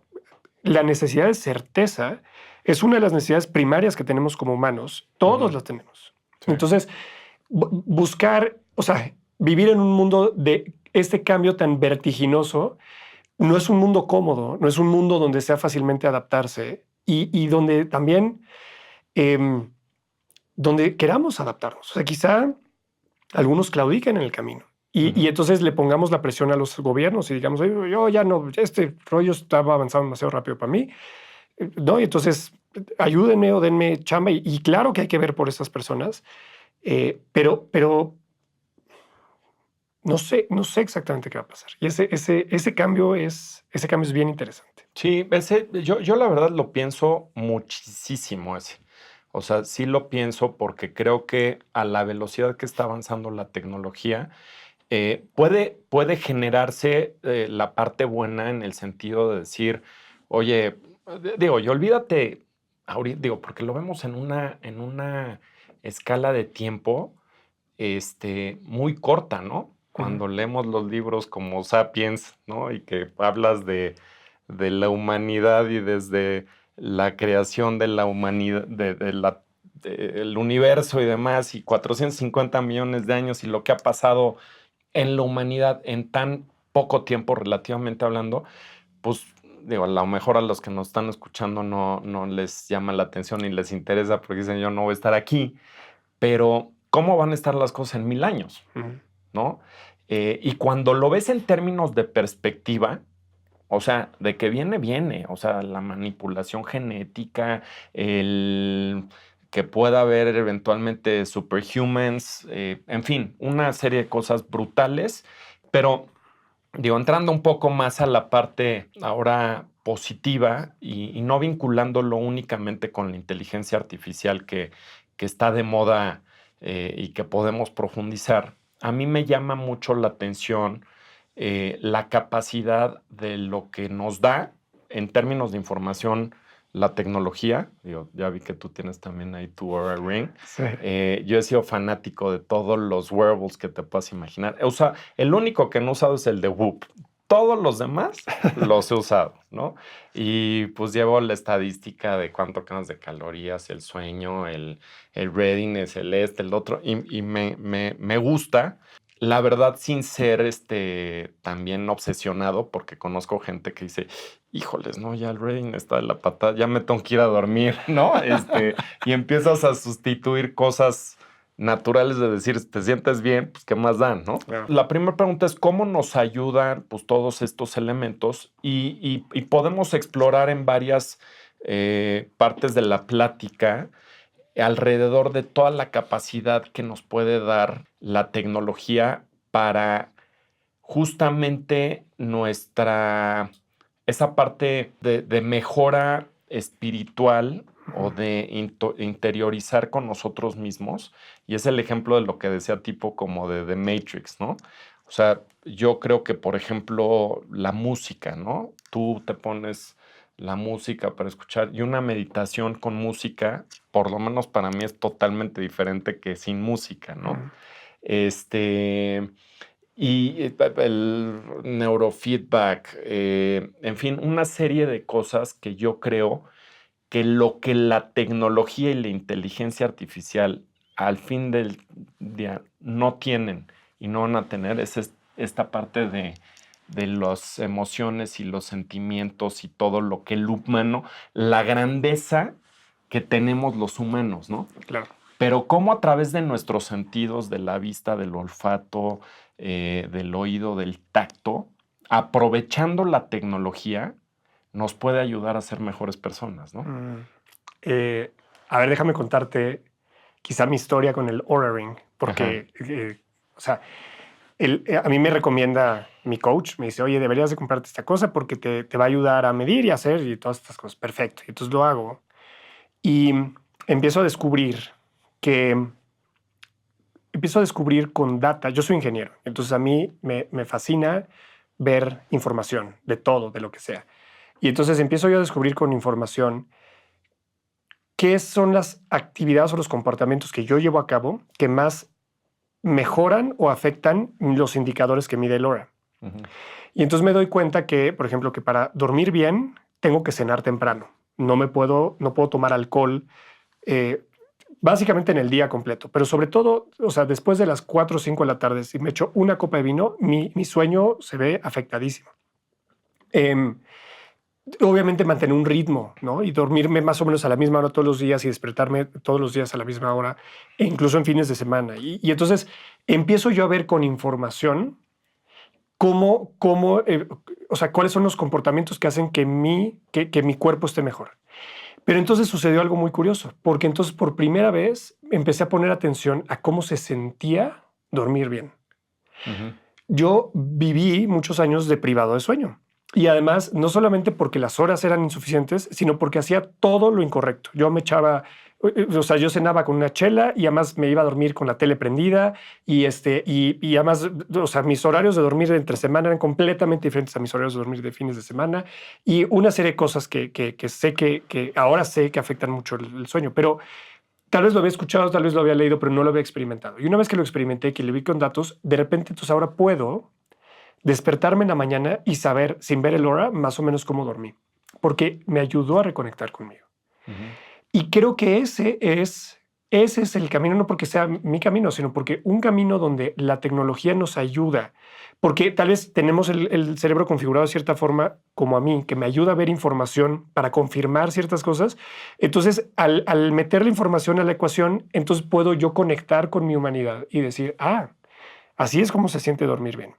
La necesidad de certeza es una de las necesidades primarias que tenemos como humanos. Todos las tenemos. Sí. Entonces, buscar, o sea, vivir en un mundo de este cambio tan vertiginoso no es un mundo cómodo, no es un mundo donde sea fácilmente adaptarse y donde también donde queramos adaptarnos. O sea, quizá algunos claudiquen en el camino. Y entonces le pongamos la presión a los gobiernos y digamos, "Oye, yo ya no, este rollo estaba avanzando demasiado rápido para mí, ¿no? Y entonces ayúdenme o denme chamba. Y claro que hay que ver por esas personas, pero no sé exactamente qué va a pasar. Y ese cambio es bien interesante. Sí, yo la verdad lo pienso muchísimo ese. O sea, sí lo pienso porque creo que a la velocidad que está avanzando la tecnología, puede generarse la parte buena en el sentido de decir, oye, digo, y olvídate, digo, porque lo vemos en una escala de tiempo muy corta, ¿no? Cuando leemos los libros como Sapiens, ¿no? Y que hablas de la humanidad y desde la creación de la humanidad, del universo y demás, y 450 millones de años y lo que ha pasado en la humanidad en tan poco tiempo, relativamente hablando, pues digo, a lo mejor a los que nos están escuchando no les llama la atención ni les interesa porque dicen yo no voy a estar aquí, pero ¿cómo van a estar las cosas en 1000 años? ¿No? Y cuando lo ves en términos de perspectiva, o sea, de que viene, o sea, la manipulación genética, el que pueda haber eventualmente superhumans, en fin, una serie de cosas brutales, pero digo, entrando un poco más a la parte ahora positiva y no vinculándolo únicamente con la inteligencia artificial que está de moda y que podemos profundizar, a mí me llama mucho la atención la capacidad de lo que nos da en términos de información la tecnología. Digo, ya vi que tú tienes también ahí tu Oura Ring. Sí. Yo he sido fanático de todos los wearables que te puedas imaginar. El único que no he usado es el de Whoop. Todos los demás los he usado, ¿no? Y pues llevo la estadística de cuánto quemas de calorías, el sueño, el readiness, el otro, y me gusta. La verdad, sin ser también obsesionado, porque conozco gente que dice, híjoles, no, ya el reading está de la patada, ya me tengo que ir a dormir, ¿no? Y empiezas a sustituir cosas naturales de decir, te sientes bien, pues qué más dan, ¿no? Claro. La primera pregunta es cómo nos ayudan pues, todos estos elementos y podemos explorar en varias partes de la plática alrededor de toda la capacidad que nos puede dar la tecnología para justamente esa parte de mejora espiritual o de interiorizar con nosotros mismos. Y es el ejemplo de lo que decía tipo como de The Matrix, ¿no? O sea, yo creo que, por ejemplo, la música, ¿no? Tú te pones la música para escuchar y una meditación con música, por lo menos para mí es totalmente diferente que sin música, ¿no? Y el neurofeedback, en fin, una serie de cosas que yo creo que lo que la tecnología y la inteligencia artificial al fin del día no tienen y no van a tener es esta parte de las emociones y los sentimientos y todo lo que el humano, la grandeza que tenemos los humanos, ¿no? Claro. Pero cómo a través de nuestros sentidos, de la vista, del olfato, del oído, del tacto, aprovechando la tecnología, nos puede ayudar a ser mejores personas, ¿no? A ver, déjame contarte quizá mi historia con el Oura Ring, porque, o sea, a mí me recomienda mi coach, me dice, oye, deberías de comprarte esta cosa porque te va a ayudar a medir y hacer y todas estas cosas. Perfecto. Y entonces lo hago y empiezo a descubrir con data. Yo soy ingeniero, entonces a mí me fascina ver información de todo, de lo que sea. Y entonces empiezo yo a descubrir con información qué son las actividades o los comportamientos que yo llevo a cabo que más mejoran o afectan los indicadores que mide el Oura. Y entonces me doy cuenta que, por ejemplo, que para dormir bien tengo que cenar temprano. No puedo tomar alcohol básicamente en el día completo, pero sobre todo, o sea, después de las 4 o 5 de la tarde, si me echo una copa de vino, mi sueño se ve afectadísimo. Obviamente mantener un ritmo, ¿no? Y dormirme más o menos a la misma hora todos los días y despertarme todos los días a la misma hora, e incluso en fines de semana. Y entonces empiezo yo a ver con información o sea, cuáles son los comportamientos que hacen que mi cuerpo esté mejor. Pero entonces sucedió algo muy curioso, porque entonces por primera vez empecé a poner atención a cómo se sentía dormir bien. Yo viví muchos años de privado de sueño. Y además, no solamente porque las horas eran insuficientes, sino porque hacía todo lo incorrecto. Yo me echaba, o sea, yo cenaba con una chela y además me iba a dormir con la tele prendida y además, o sea, mis horarios de dormir entre semana eran completamente diferentes a mis horarios de dormir de fines de semana y una serie de cosas que sé que ahora sé que afectan mucho el sueño, pero tal vez lo había escuchado, tal vez lo había leído, pero no lo había experimentado. Y una vez que lo experimenté, que le vi con datos, de repente, entonces ahora puedo despertarme en la mañana y saber, sin ver el Oura, más o menos cómo dormí, porque me ayudó a reconectar conmigo. Y creo que ese es el camino, no porque sea mi camino, sino porque un camino donde la tecnología nos ayuda, porque tal vez tenemos el cerebro configurado de cierta forma, como a mí, que me ayuda a ver información para confirmar ciertas cosas. Entonces, al meter la información a la ecuación, entonces puedo yo conectar con mi humanidad y decir, así es como se siente dormir bien.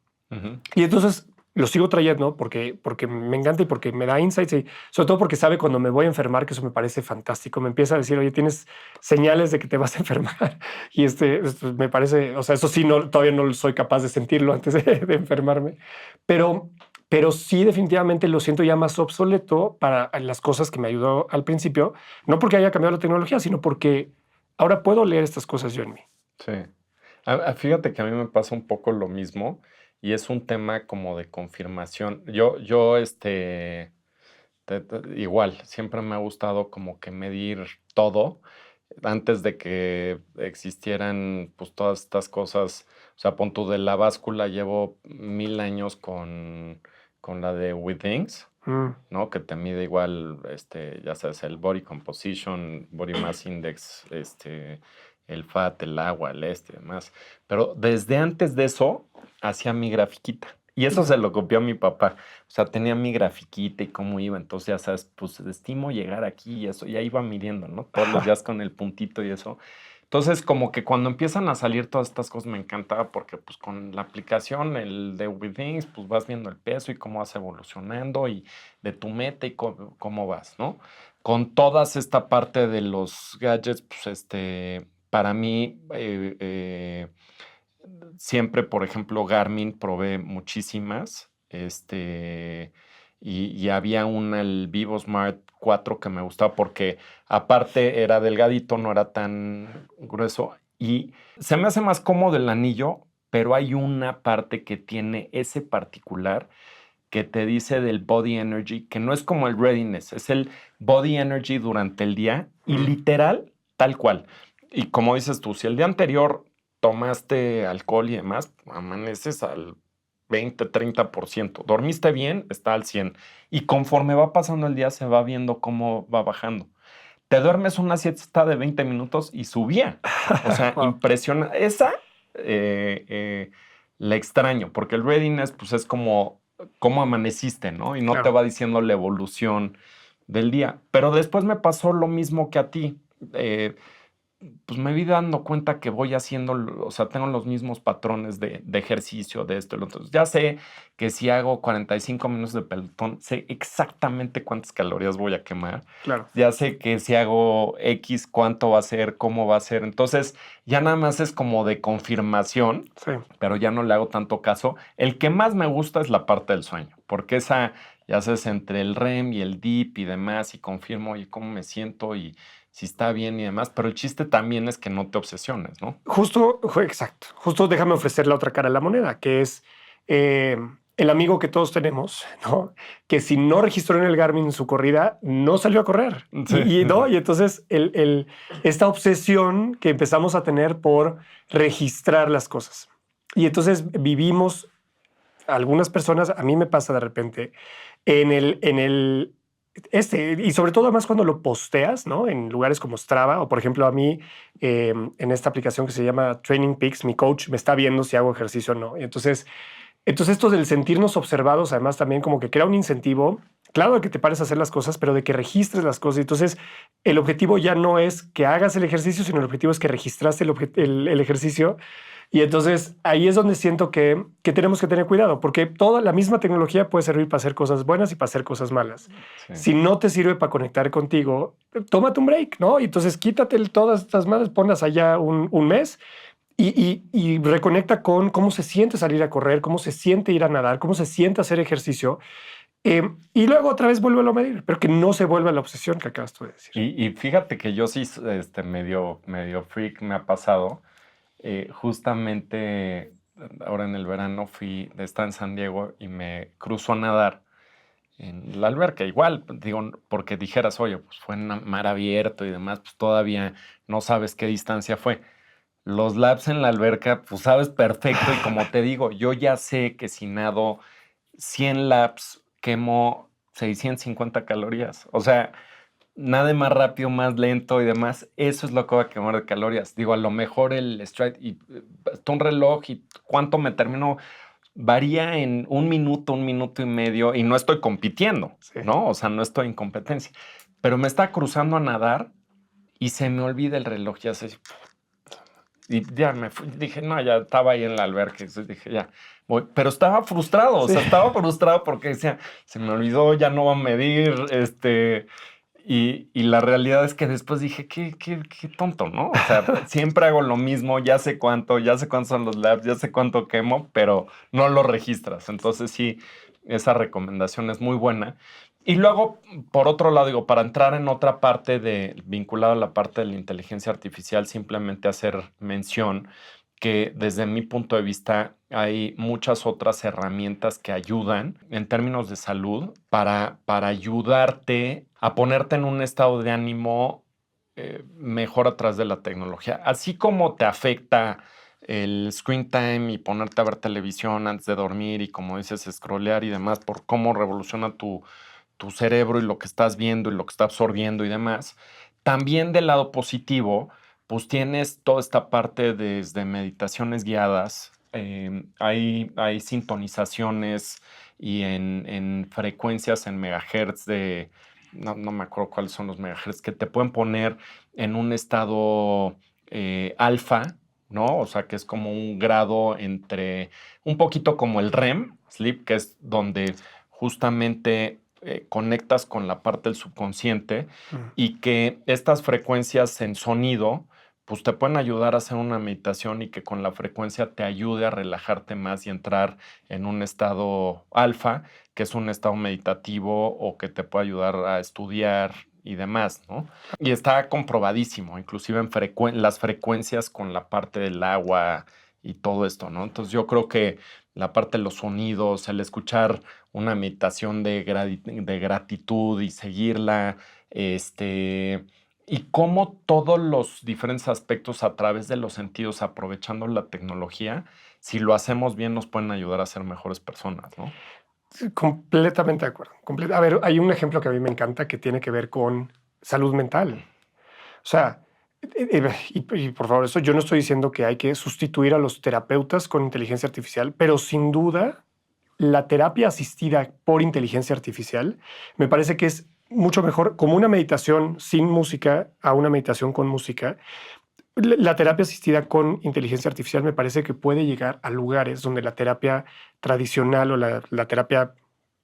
Y entonces lo sigo trayendo porque me encanta y porque me da insights y sobre todo porque sabe cuando me voy a enfermar, que eso me parece fantástico. Me empieza a decir, oye, tienes señales de que te vas a enfermar. Y esto me parece, o sea, eso sí, todavía no soy capaz de sentirlo antes de enfermarme. Pero pero sí definitivamente lo siento ya más obsoleto para las cosas que me ayudó al principio, no porque haya cambiado la tecnología, sino porque ahora puedo leer estas cosas yo en mí. Sí. Fíjate que a mí me pasa un poco lo mismo y es un tema como de confirmación. Igual, siempre me ha gustado como que medir todo antes de que existieran pues todas estas cosas. O sea, pon tú de la báscula, llevo 1000 años con la de Withings, Mm, ¿no? Que te mide igual, ya sabes, el body composition, body mass index, el fat, el agua, y demás. Pero desde antes de eso, hacía mi grafiquita. Y eso se lo copió a mi papá. O sea, tenía mi grafiquita y cómo iba. Entonces, ya sabes, pues estimo llegar aquí y eso. Ya iba midiendo, ¿no? Todos los días con el puntito y eso. Entonces, como que cuando empiezan a salir todas estas cosas me encantaba porque pues con la aplicación, el de Withings, pues vas viendo el peso y cómo vas evolucionando y de tu meta y cómo vas, ¿no? Con todas esta parte de los gadgets, pues para mí siempre, por ejemplo, Garmin probé muchísimas, y había una, el Vivo Smart 4 que me gustaba porque aparte era delgadito, no era tan grueso y se me hace más cómodo el anillo, pero hay una parte que tiene ese particular que te dice del Body Energy, que no es como el Readiness, es el Body Energy durante el día y literal, tal cual. Y como dices tú, si el día anterior tomaste alcohol y demás, amaneces al 20-30%. Dormiste bien, está al 100%. Y conforme va pasando el día, se va viendo cómo va bajando. Te duermes una siesta de 20 minutos y subía. O sea, Wow. impresiona. Esa la extraño, porque el readiness pues, es como cómo amaneciste, ¿no? Y no te Claro. va diciendo la evolución del día. Pero después me pasó lo mismo que a ti. Pues me vi dando cuenta que voy haciendo, o sea, tengo los mismos patrones de ejercicio, de esto y lo otro. Ya sé que si hago 45 minutos de pelotón, sé exactamente cuántas calorías voy a quemar. Claro. Ya sé que si hago X, cuánto va a ser, cómo va a ser. Entonces, ya nada más es como de confirmación, Sí. pero ya no le hago tanto caso. El que más me gusta es la parte del sueño, porque esa, ya sabes, entre el REM y el deep y demás, y confirmo y cómo me siento y si está bien y demás, pero el chiste también es que no te obsesiones, ¿no? Exacto. Justo déjame ofrecer la otra cara de la moneda, que es el amigo que todos tenemos, ¿no? Que si no registró en el Garmin su corrida, no salió a correr. Sí. ¿No? Y entonces esta obsesión que empezamos a tener por registrar las cosas. Y entonces vivimos, algunas personas, a mí me pasa de repente, y sobre todo además cuando lo posteas, ¿no? En lugares como Strava o por ejemplo a mí en esta aplicación que se llama Training Peaks, mi coach me está viendo si hago ejercicio o no. Y entonces esto del sentirnos observados además también como que crea un incentivo, claro, de que te pares a hacer las cosas, pero de que registres las cosas. Entonces el objetivo ya no es que hagas el ejercicio, sino el objetivo es que registraste el ejercicio. Y entonces ahí es donde siento que tenemos que tener cuidado, porque toda la misma tecnología puede servir para hacer cosas buenas y para hacer cosas malas. Sí. Si no te sirve para conectar contigo, tómate un break, ¿no? Y entonces quítate todas estas madres, ponlas allá un mes y reconecta con cómo se siente salir a correr, cómo se siente ir a nadar, cómo se siente hacer ejercicio. Y luego otra vez vuélvelo a medir, pero que no se vuelva la obsesión que acabas tú de decir. Y fíjate que yo sí, medio freak me ha pasado. Justamente ahora en el verano estaba en San Diego y me cruzo a nadar en la alberca. Igual, digo, porque dijeras, oye, pues fue en mar abierto y demás, pues todavía no sabes qué distancia fue. Los laps en la alberca, pues sabes perfecto y como te digo, yo ya sé que si nado 100 laps quemo 650 calorías. O sea, nade más rápido, más lento y demás. Eso es lo que va a quemar de calorías. Digo, a lo mejor el stride y está un reloj y cuánto me termino varía en un minuto y medio y no estoy compitiendo, Sí. ¿no? O sea, no estoy en competencia. Pero me está cruzando a nadar y se me olvida el reloj, ya sé. Y ya me fui, dije, no, ya estaba ahí en la alberca, entonces dije, ya, voy. Pero estaba frustrado, o sea, estaba frustrado porque decía, se me olvidó, ya no va a medir, y la realidad es que después dije, qué tonto, ¿no? O sea, siempre hago lo mismo, ya sé cuántos son los laps, ya sé cuánto quemo, pero no lo registras. Entonces sí, esa recomendación es muy buena. Y luego, por otro lado, digo, para entrar en otra parte vinculada a la parte de la inteligencia artificial, simplemente hacer mención que desde mi punto de vista hay muchas otras herramientas que ayudan en términos de salud para ayudarte a ponerte en un estado de ánimo mejor a través de la tecnología. Así como te afecta el screen time y ponerte a ver televisión antes de dormir y, como dices, scrollear y demás por cómo revoluciona tu cerebro y lo que estás viendo y lo que está absorbiendo y demás. También del lado positivo, pues tienes toda esta parte desde meditaciones guiadas, hay sintonizaciones y en frecuencias en megahertz no me acuerdo cuáles son los megahertz, que te pueden poner en un estado alfa, ¿no? O sea, que es como un grado entre, un poquito como el REM, sleep, que es donde justamente conectas con la parte del subconsciente y que estas frecuencias en sonido pues te pueden ayudar a hacer una meditación y que con la frecuencia te ayude a relajarte más y entrar en un estado alfa, que es un estado meditativo o que te puede ayudar a estudiar y demás, ¿no? Y está comprobadísimo, inclusive en las frecuencias con la parte del agua y todo esto, ¿no? Entonces yo creo que la parte de los sonidos, el escuchar una meditación de gratitud y seguirla, y cómo todos los diferentes aspectos a través de los sentidos, aprovechando la tecnología, si lo hacemos bien, nos pueden ayudar a ser mejores personas, ¿no? Sí, completamente de acuerdo. A ver, hay un ejemplo que a mí me encanta que tiene que ver con salud mental. O sea, y por favor, eso yo no estoy diciendo que hay que sustituir a los terapeutas con inteligencia artificial, pero sin duda la terapia asistida por inteligencia artificial me parece que es mucho mejor como una meditación sin música a una meditación con música. La terapia asistida con inteligencia artificial me parece que puede llegar a lugares donde la terapia tradicional o la terapia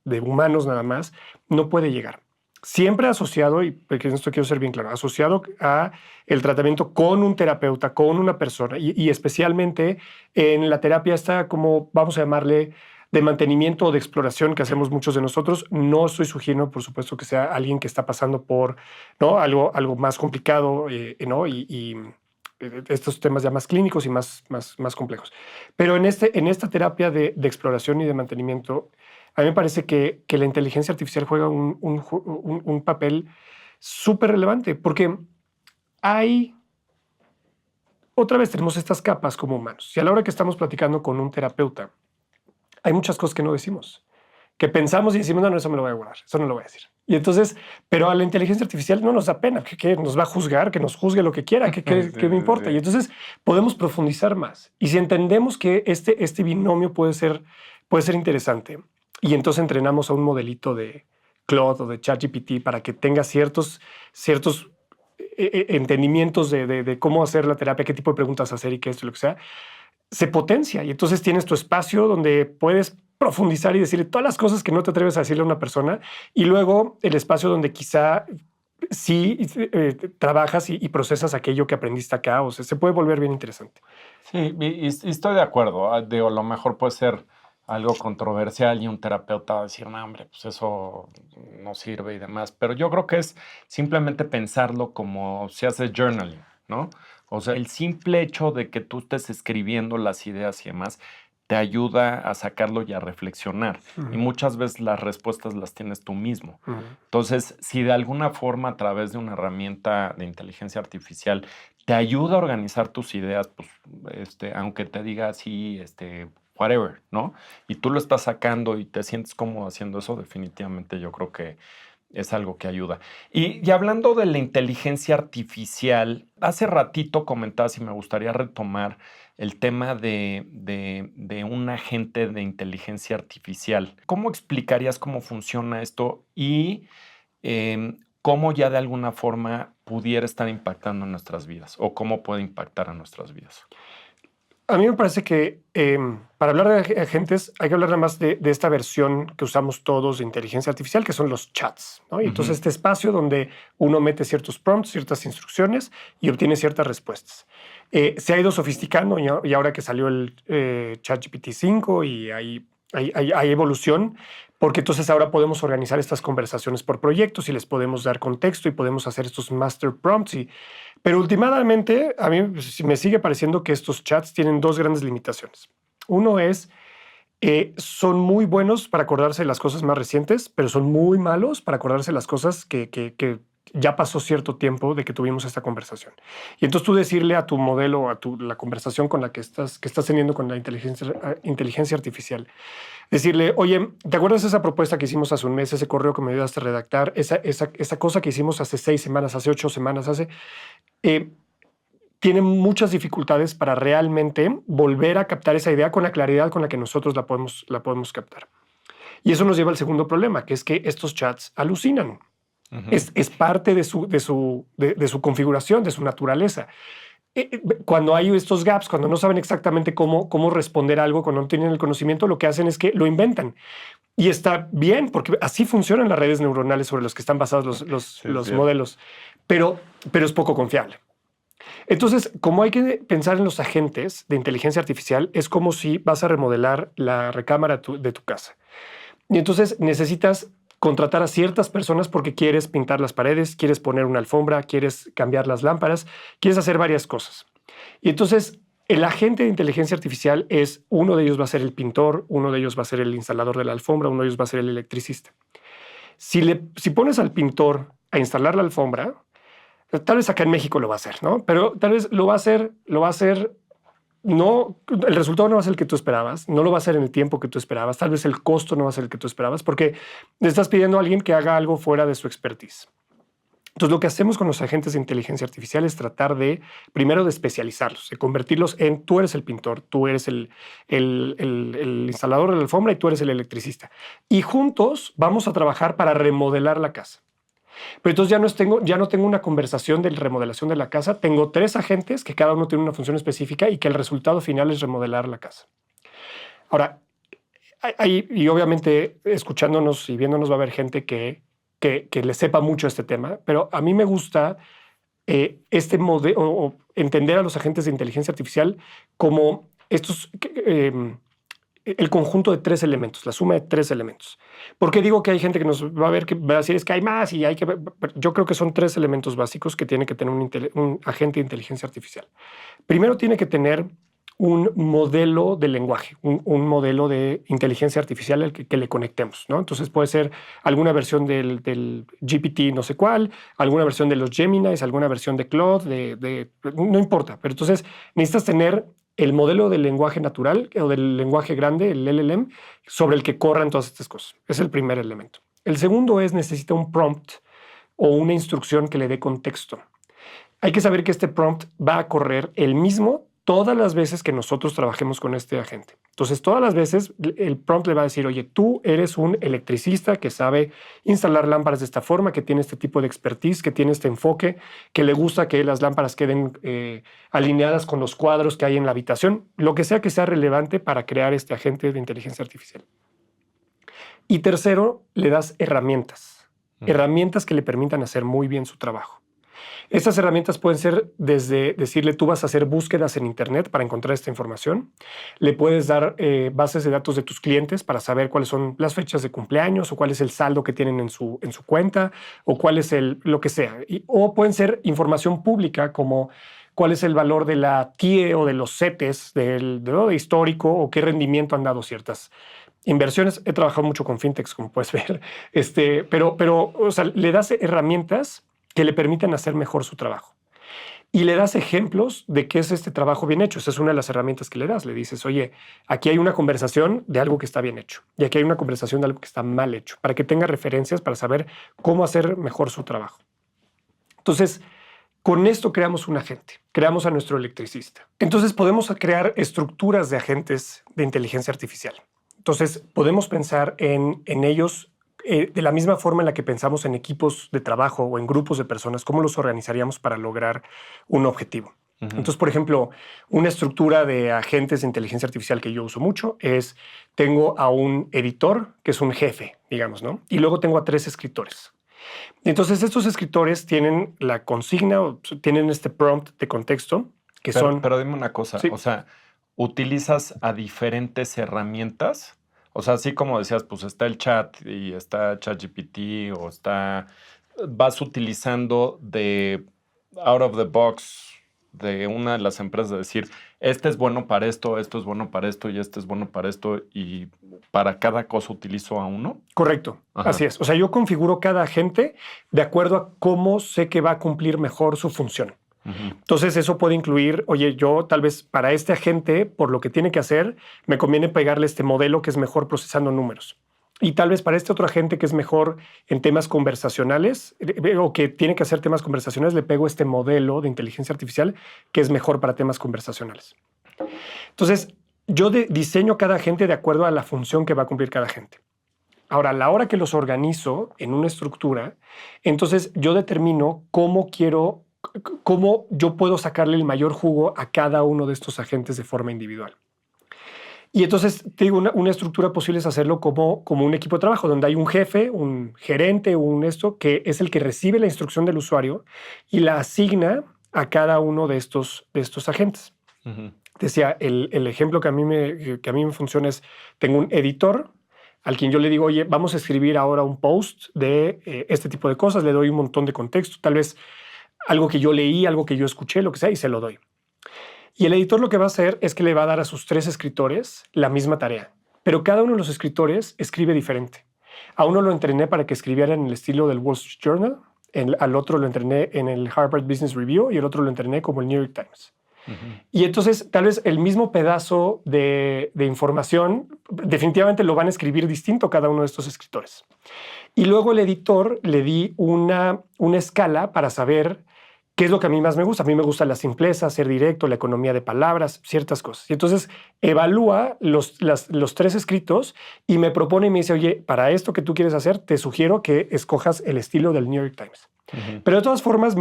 de humanos nada más no puede llegar. Siempre asociado, y porque esto quiero ser bien claro, asociado a el tratamiento con un terapeuta, con una persona, y especialmente en la terapia esta, como vamos a llamarle, de mantenimiento o de exploración que hacemos muchos de nosotros. No estoy sugiriendo, por supuesto, que sea alguien que está pasando por, ¿no?, algo más complicado, ¿no? Y estos temas ya más clínicos y más complejos. Pero en esta terapia de exploración y de mantenimiento, a mí me parece que la inteligencia artificial juega un papel súper relevante, porque otra vez tenemos estas capas como humanos. Y a la hora que estamos platicando con un terapeuta, hay muchas cosas que no decimos, que pensamos y decimos, no, eso me lo voy a guardar, eso no lo voy a decir. Y entonces, pero a la inteligencia artificial no nos da pena, que nos va a juzgar, que nos juzgue lo que quiera, que me importa. Y entonces podemos profundizar más. Y si entendemos que este binomio puede ser interesante, y entonces entrenamos a un modelito de Claude o de ChatGPT para que tenga ciertos entendimientos de cómo hacer la terapia, qué tipo de preguntas hacer y qué esto, lo que sea, se potencia. Y entonces tienes tu espacio donde puedes profundizar y decirle todas las cosas que no te atreves a decirle a una persona, y luego el espacio donde quizá sí trabajas y procesas aquello que aprendiste acá. O sea, se puede volver bien interesante. Sí, y estoy de acuerdo. Digo, a lo mejor puede ser algo controversial y un terapeuta va a decir, no, hombre, pues eso no sirve y demás. Pero yo creo que es simplemente pensarlo como si haces journaling, ¿no? O sea, el simple hecho de que tú estés escribiendo las ideas y demás te ayuda a sacarlo y a reflexionar. Y muchas veces las respuestas las tienes tú mismo. Entonces, si de alguna forma a través de una herramienta de inteligencia artificial te ayuda a organizar tus ideas, pues, aunque te diga así, whatever, ¿no? Y tú lo estás sacando y te sientes cómodo haciendo eso, definitivamente yo creo que es algo que ayuda. Y hablando de la inteligencia artificial, hace ratito comentabas y me gustaría retomar el tema de un agente de inteligencia artificial. ¿Cómo explicarías cómo funciona esto y cómo ya de alguna forma pudiera estar impactando en nuestras vidas o cómo puede impactar a nuestras vidas? A mí me parece que para hablar de agentes hay que hablar nada más de esta versión que usamos todos de inteligencia artificial, que son los chats, ¿no? Y entonces este espacio donde uno mete ciertos prompts, ciertas instrucciones y obtiene ciertas respuestas. Se ha ido sofisticando y ahora que salió el ChatGPT 5 y hay hay evolución, porque entonces ahora podemos organizar estas conversaciones por proyectos y les podemos dar contexto y podemos hacer estos master prompts. Pero últimamente a mí me sigue pareciendo que estos chats tienen dos grandes limitaciones. Uno es, son muy buenos para acordarse de las cosas más recientes, pero son muy malos para acordarse de las cosas que ya pasó cierto tiempo de que tuvimos esta conversación. Y entonces tú decirle a tu modelo, la conversación con la que estás teniendo con la inteligencia artificial, decirle, oye, ¿te acuerdas de esa propuesta que hicimos hace un mes, ese correo que me ayudaste a redactar, esa cosa que hicimos hace 6 semanas, hace 8 semanas, tiene muchas dificultades para realmente volver a captar esa idea con la claridad con la que nosotros la podemos captar. Y eso nos lleva al segundo problema, que es que estos chats alucinan. Es parte de su configuración, de su naturaleza. Cuando hay estos gaps, cuando no saben exactamente cómo responder a algo, cuando no tienen el conocimiento, lo que hacen es que lo inventan. Y está bien, porque así funcionan las redes neuronales sobre las que están basados los modelos, pero es poco confiable. Entonces, como hay que pensar en los agentes de inteligencia artificial, es como si vas a remodelar la recámara de tu casa. Y entonces necesitas contratar a ciertas personas porque quieres pintar las paredes, quieres poner una alfombra, quieres cambiar las lámparas, quieres hacer varias cosas. Y entonces el agente de inteligencia artificial uno de ellos va a ser el pintor, uno de ellos va a ser el instalador de la alfombra, uno de ellos va a ser el electricista. Si pones al pintor a instalar la alfombra, tal vez acá en México lo va a hacer, ¿no? Pero tal vez lo va a hacer, no, el resultado no va a ser el que tú esperabas, no lo va a hacer en el tiempo que tú esperabas, tal vez el costo no va a ser el que tú esperabas, porque le estás pidiendo a alguien que haga algo fuera de su expertise. Entonces, lo que hacemos con los agentes de inteligencia artificial es tratar primero de especializarlos, de convertirlos en, tú eres el pintor, tú eres el instalador de la alfombra y tú eres el electricista. Y juntos vamos a trabajar para remodelar la casa. Pero entonces ya no tengo una conversación de remodelación de la casa. Tengo 3 agentes que cada uno tiene una función específica y que el resultado final es remodelar la casa. Ahora, y obviamente escuchándonos y viéndonos va a haber gente que le sepa mucho este tema, pero a mí me gusta este modelo, o entender a los agentes de inteligencia artificial como el conjunto de 3 elementos, la suma de 3 elementos. ¿Por qué digo que hay gente que nos va a ver que va a decir es que hay más y hay que ver? Yo creo que son 3 elementos básicos que tiene que tener un agente de inteligencia artificial. Primero tiene que tener un modelo de lenguaje, un modelo de inteligencia artificial al que le conectemos, ¿no? Entonces puede ser alguna versión del GPT no sé cuál, alguna versión de los Geminis, alguna versión de Claude, no importa. Pero entonces necesitas tener el modelo del lenguaje natural o del lenguaje grande, el LLM, sobre el que corran todas estas cosas. Es el primer elemento. El segundo necesita un prompt o una instrucción que le dé contexto. Hay que saber que este prompt va a correr el mismo todas las veces que nosotros trabajemos con este agente. Entonces, todas las veces el prompt le va a decir, oye, tú eres un electricista que sabe instalar lámparas de esta forma, que tiene este tipo de expertise, que tiene este enfoque, que le gusta que las lámparas queden alineadas con los cuadros que hay en la habitación, lo que sea relevante para crear este agente de inteligencia artificial. Y tercero, le das herramientas que le permitan hacer muy bien su trabajo. Estas herramientas pueden ser desde decirle tú vas a hacer búsquedas en Internet para encontrar esta información. Le puedes dar bases de datos de tus clientes para saber cuáles son las fechas de cumpleaños o cuál es el saldo que tienen en su cuenta o cuál es lo que sea. O pueden ser información pública como cuál es el valor de la TIE o de los CETES de histórico o qué rendimiento han dado ciertas inversiones. He trabajado mucho con fintechs, como puedes ver, pero o sea, le das herramientas que le permitan hacer mejor su trabajo. Y le das ejemplos de qué es este trabajo bien hecho. Esa es una de las herramientas que le das. Le dices, oye, aquí hay una conversación de algo que está bien hecho y aquí hay una conversación de algo que está mal hecho, para que tenga referencias para saber cómo hacer mejor su trabajo. Entonces, con esto creamos un agente, creamos a nuestro electricista. Entonces, podemos crear estructuras de agentes de inteligencia artificial. Entonces, podemos pensar en ellos de la misma forma en la que pensamos en equipos de trabajo o en grupos de personas, cómo los organizaríamos para lograr un objetivo. Entonces, por ejemplo, una estructura de agentes de inteligencia artificial que yo uso mucho es, tengo a un editor, que es un jefe, digamos, ¿no? Y luego tengo a 3 escritores. Entonces, estos escritores tienen la consigna, o tienen este prompt de contexto, Pero dime una cosa, sí. O sea, ¿utilizas a diferentes herramientas? O sea, así como decías, pues está el chat y está ChatGPT o vas utilizando de out of the box de una de las empresas de decir, este es bueno para esto es bueno para esto y este es bueno para esto y para cada cosa utilizo a uno. Correcto, Ajá. así es. O sea, yo configuro cada agente de acuerdo a cómo sé que va a cumplir mejor su función. Entonces eso puede incluir, oye, yo tal vez para este agente, por lo que tiene que hacer, me conviene pegarle este modelo que es mejor procesando números. Y tal vez para este otro agente que es mejor en temas conversacionales o que tiene que hacer temas conversacionales, le pego este modelo de inteligencia artificial que es mejor para temas conversacionales. Entonces, yo diseño cada agente de acuerdo a la función que va a cumplir cada agente. Ahora, a la hora que los organizo en una estructura, entonces yo determino cómo yo puedo sacarle el mayor jugo a cada uno de estos agentes de forma individual. Y entonces, te digo, una estructura posible es hacerlo como un equipo de trabajo, donde hay un jefe, un gerente, que es el que recibe la instrucción del usuario y la asigna a cada uno de estos agentes. Decía, el ejemplo que a mí me funciona es, tengo un editor al quien yo le digo, oye, vamos a escribir ahora un post de este tipo de cosas, le doy un montón de contexto, tal vez algo que yo leí, algo que yo escuché, lo que sea, y se lo doy. Y el editor lo que va a hacer es que le va a dar a sus 3 escritores la misma tarea, pero cada uno de los escritores escribe diferente. A uno lo entrené para que escribiera en el estilo del Wall Street Journal, al otro lo entrené en el Harvard Business Review y el otro lo entrené como el New York Times. Y entonces tal vez el mismo pedazo de información definitivamente lo van a escribir distinto cada uno de estos escritores. Y luego el editor le di una escala para saber qué es lo que a mí más me gusta. A mí me gusta la simpleza, ser directo, la economía de palabras, ciertas cosas. Y entonces evalúa los 3 escritos y me propone y me dice, oye, para esto que tú quieres hacer, te sugiero que escojas el estilo del New York Times. Pero de todas formas,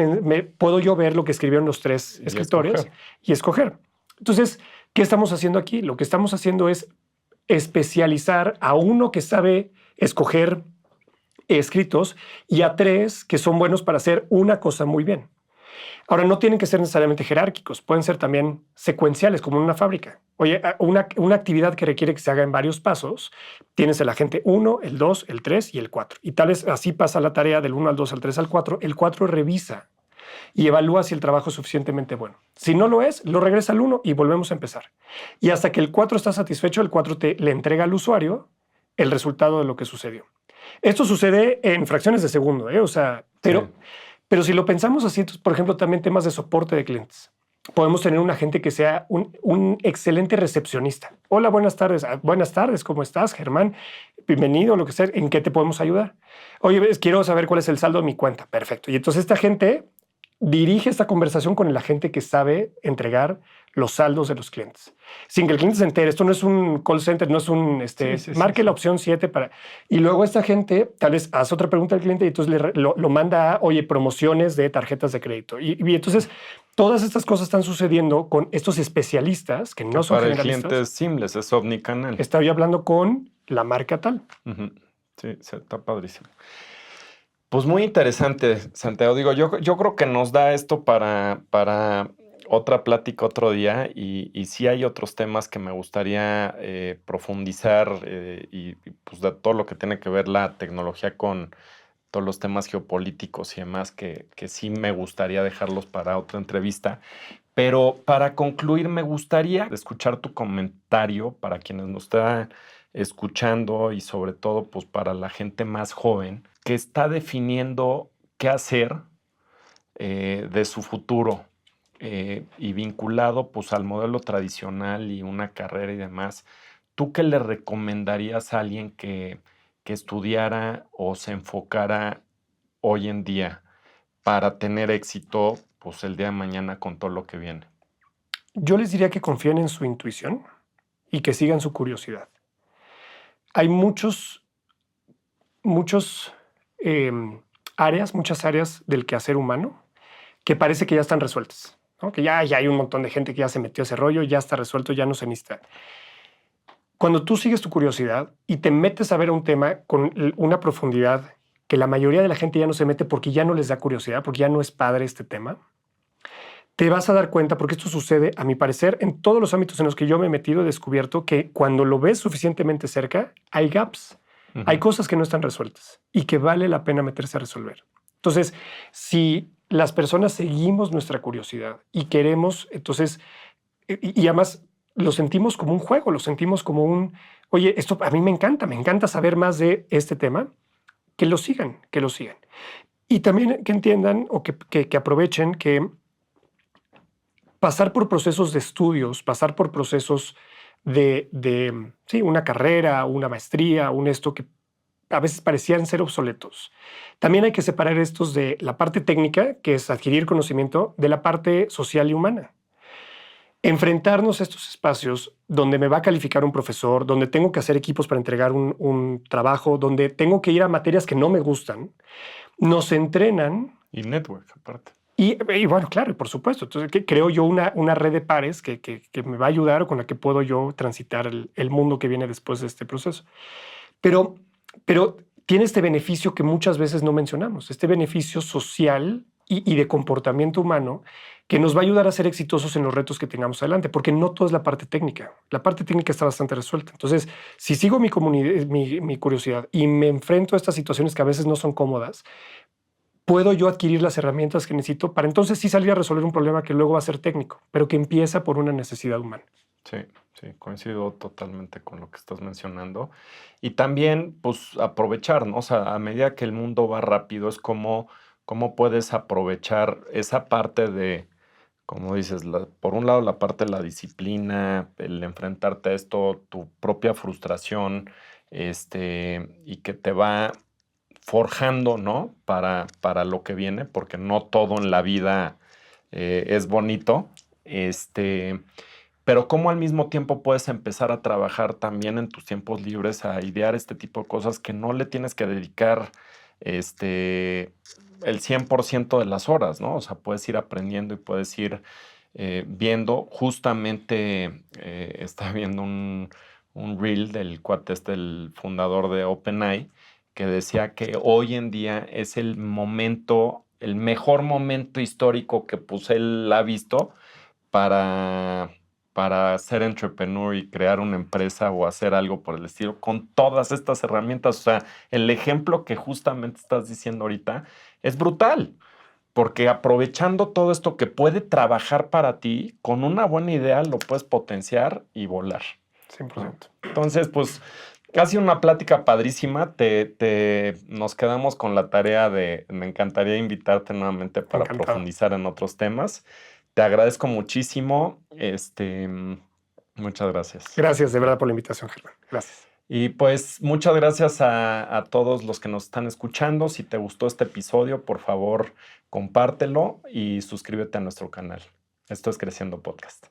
puedo yo ver lo que escribieron los 3 escritores y escoger. Entonces, ¿qué estamos haciendo aquí? Lo que estamos haciendo es especializar a uno que sabe escoger escritos y a 3 que son buenos para hacer una cosa muy bien. Ahora, no tienen que ser necesariamente jerárquicos, pueden ser también secuenciales, como en una fábrica. Oye, una actividad que requiere que se haga en varios pasos, tienes el agente 1, el 2, el 3 y el 4. Y tal vez así pasa la tarea del 1 al 2, al 3, al 4. El 4 revisa y evalúa si el trabajo es suficientemente bueno. Si no lo es, lo regresa al 1 y volvemos a empezar. Y hasta que el 4 está satisfecho, el 4 le entrega al usuario el resultado de lo que sucedió. Esto sucede en fracciones de segundo, O sea, pero si lo pensamos así, entonces, por ejemplo, también temas de soporte de clientes. Podemos tener un agente que sea un excelente recepcionista. Hola, buenas tardes. Buenas tardes, ¿cómo estás, Germán? Bienvenido, lo que sea. ¿En qué te podemos ayudar? Oye, quiero saber cuál es el saldo de mi cuenta. Perfecto. Y entonces esta gente dirige esta conversación con el agente que sabe entregar los saldos de los clientes. Sin que el cliente se entere. Esto no es un call center, no es un... marque la opción 7 para... Y luego esta gente tal vez hace otra pregunta al cliente y entonces lo manda a, oye, promociones de tarjetas de crédito. Y entonces todas estas cosas están sucediendo con estos especialistas que no son generalistas. Para el cliente es seamless, es omnicanal. Estaba hablando con la marca tal. Sí, está padrísimo. Pues muy interesante, Santiago. Digo, yo creo que nos da esto para otra plática otro día y sí hay otros temas que me gustaría profundizar y pues de todo lo que tiene que ver la tecnología con todos los temas geopolíticos y demás que sí me gustaría dejarlos para otra entrevista. Pero para concluir, me gustaría escuchar tu comentario para quienes nos están escuchando y sobre todo pues para la gente más joven que está definiendo qué hacer de su futuro y vinculado pues al modelo tradicional y una carrera y demás. ¿Tú qué le recomendarías a alguien que estudiara o se enfocara hoy en día para tener éxito pues el día de mañana con todo lo que viene? Yo les diría que confíen en su intuición y que sigan su curiosidad. Hay muchas áreas del quehacer humano que parece que ya están resueltas, ¿no? Que ya hay un montón de gente que ya se metió a ese rollo, ya está resuelto, ya no se necesita. Cuando tú sigues tu curiosidad y te metes a ver un tema con una profundidad que la mayoría de la gente ya no se mete porque ya no les da curiosidad, porque ya no es padre este tema, te vas a dar cuenta, porque esto sucede, a mi parecer, en todos los ámbitos en los que yo me he metido, he descubierto que cuando lo ves suficientemente cerca, hay gaps, hay cosas que no están resueltas y que vale la pena meterse a resolver. Entonces, si las personas seguimos nuestra curiosidad y queremos, entonces, y además lo sentimos como un juego, lo sentimos como un, oye, esto a mí me encanta saber más de este tema, que lo sigan, que lo sigan. Y también que entiendan o que aprovechen que pasar por procesos de estudios, pasar por procesos sí, una carrera, una maestría, un esto que a veces parecían ser obsoletos. También hay que separar estos de la parte técnica, que es adquirir conocimiento, de la parte social y humana. Enfrentarnos a estos espacios donde me va a calificar un profesor, donde tengo que hacer equipos para entregar un trabajo, donde tengo que ir a materias que no me gustan, nos entrenan. Y network, aparte. Y bueno, claro, por supuesto. Entonces, creo yo una red de pares que me va a ayudar o con la que puedo yo transitar el mundo que viene después de este proceso. Pero tiene este beneficio que muchas veces no mencionamos, este beneficio social y de comportamiento humano que nos va a ayudar a ser exitosos en los retos que tengamos adelante, porque no todo es la parte técnica. La parte técnica está bastante resuelta. Entonces, si sigo mi curiosidad y me enfrento a estas situaciones que a veces no son cómodas, puedo yo adquirir las herramientas que necesito para entonces sí salir a resolver un problema que luego va a ser técnico, pero que empieza por una necesidad humana. Sí, sí, coincido totalmente con lo que estás mencionando. Y también, pues, aprovechar, ¿no? O sea, a medida que el mundo va rápido, es cómo puedes aprovechar esa parte de, como dices, por un lado la parte de la disciplina, el enfrentarte a esto, tu propia frustración, y que te va forjando, ¿no? Para lo que viene, porque no todo en la vida es bonito. Pero cómo al mismo tiempo puedes empezar a trabajar también en tus tiempos libres a idear este tipo de cosas que no le tienes que dedicar el 100% de las horas, ¿no? O sea, puedes ir aprendiendo y puedes ir viendo. Justamente estaba viendo un reel del cuate el fundador de OpenAI, que decía que hoy en día es el mejor momento histórico que pues él ha visto para ser entrepreneur y crear una empresa o hacer algo por el estilo con todas estas herramientas. O sea, el ejemplo que justamente estás diciendo ahorita es brutal, porque aprovechando todo esto que puede trabajar para ti, con una buena idea lo puedes potenciar y volar. 100%. Entonces, pues, casi una plática padrísima. Nos quedamos con la tarea me encantaría invitarte nuevamente para Encantado. profundizar en otros temas. Te agradezco muchísimo. Muchas gracias. Gracias de verdad por la invitación, Germán. Gracias. Y pues muchas gracias a todos los que nos están escuchando. Si te gustó este episodio, por favor, compártelo y suscríbete a nuestro canal. Esto es Creciendo Podcast.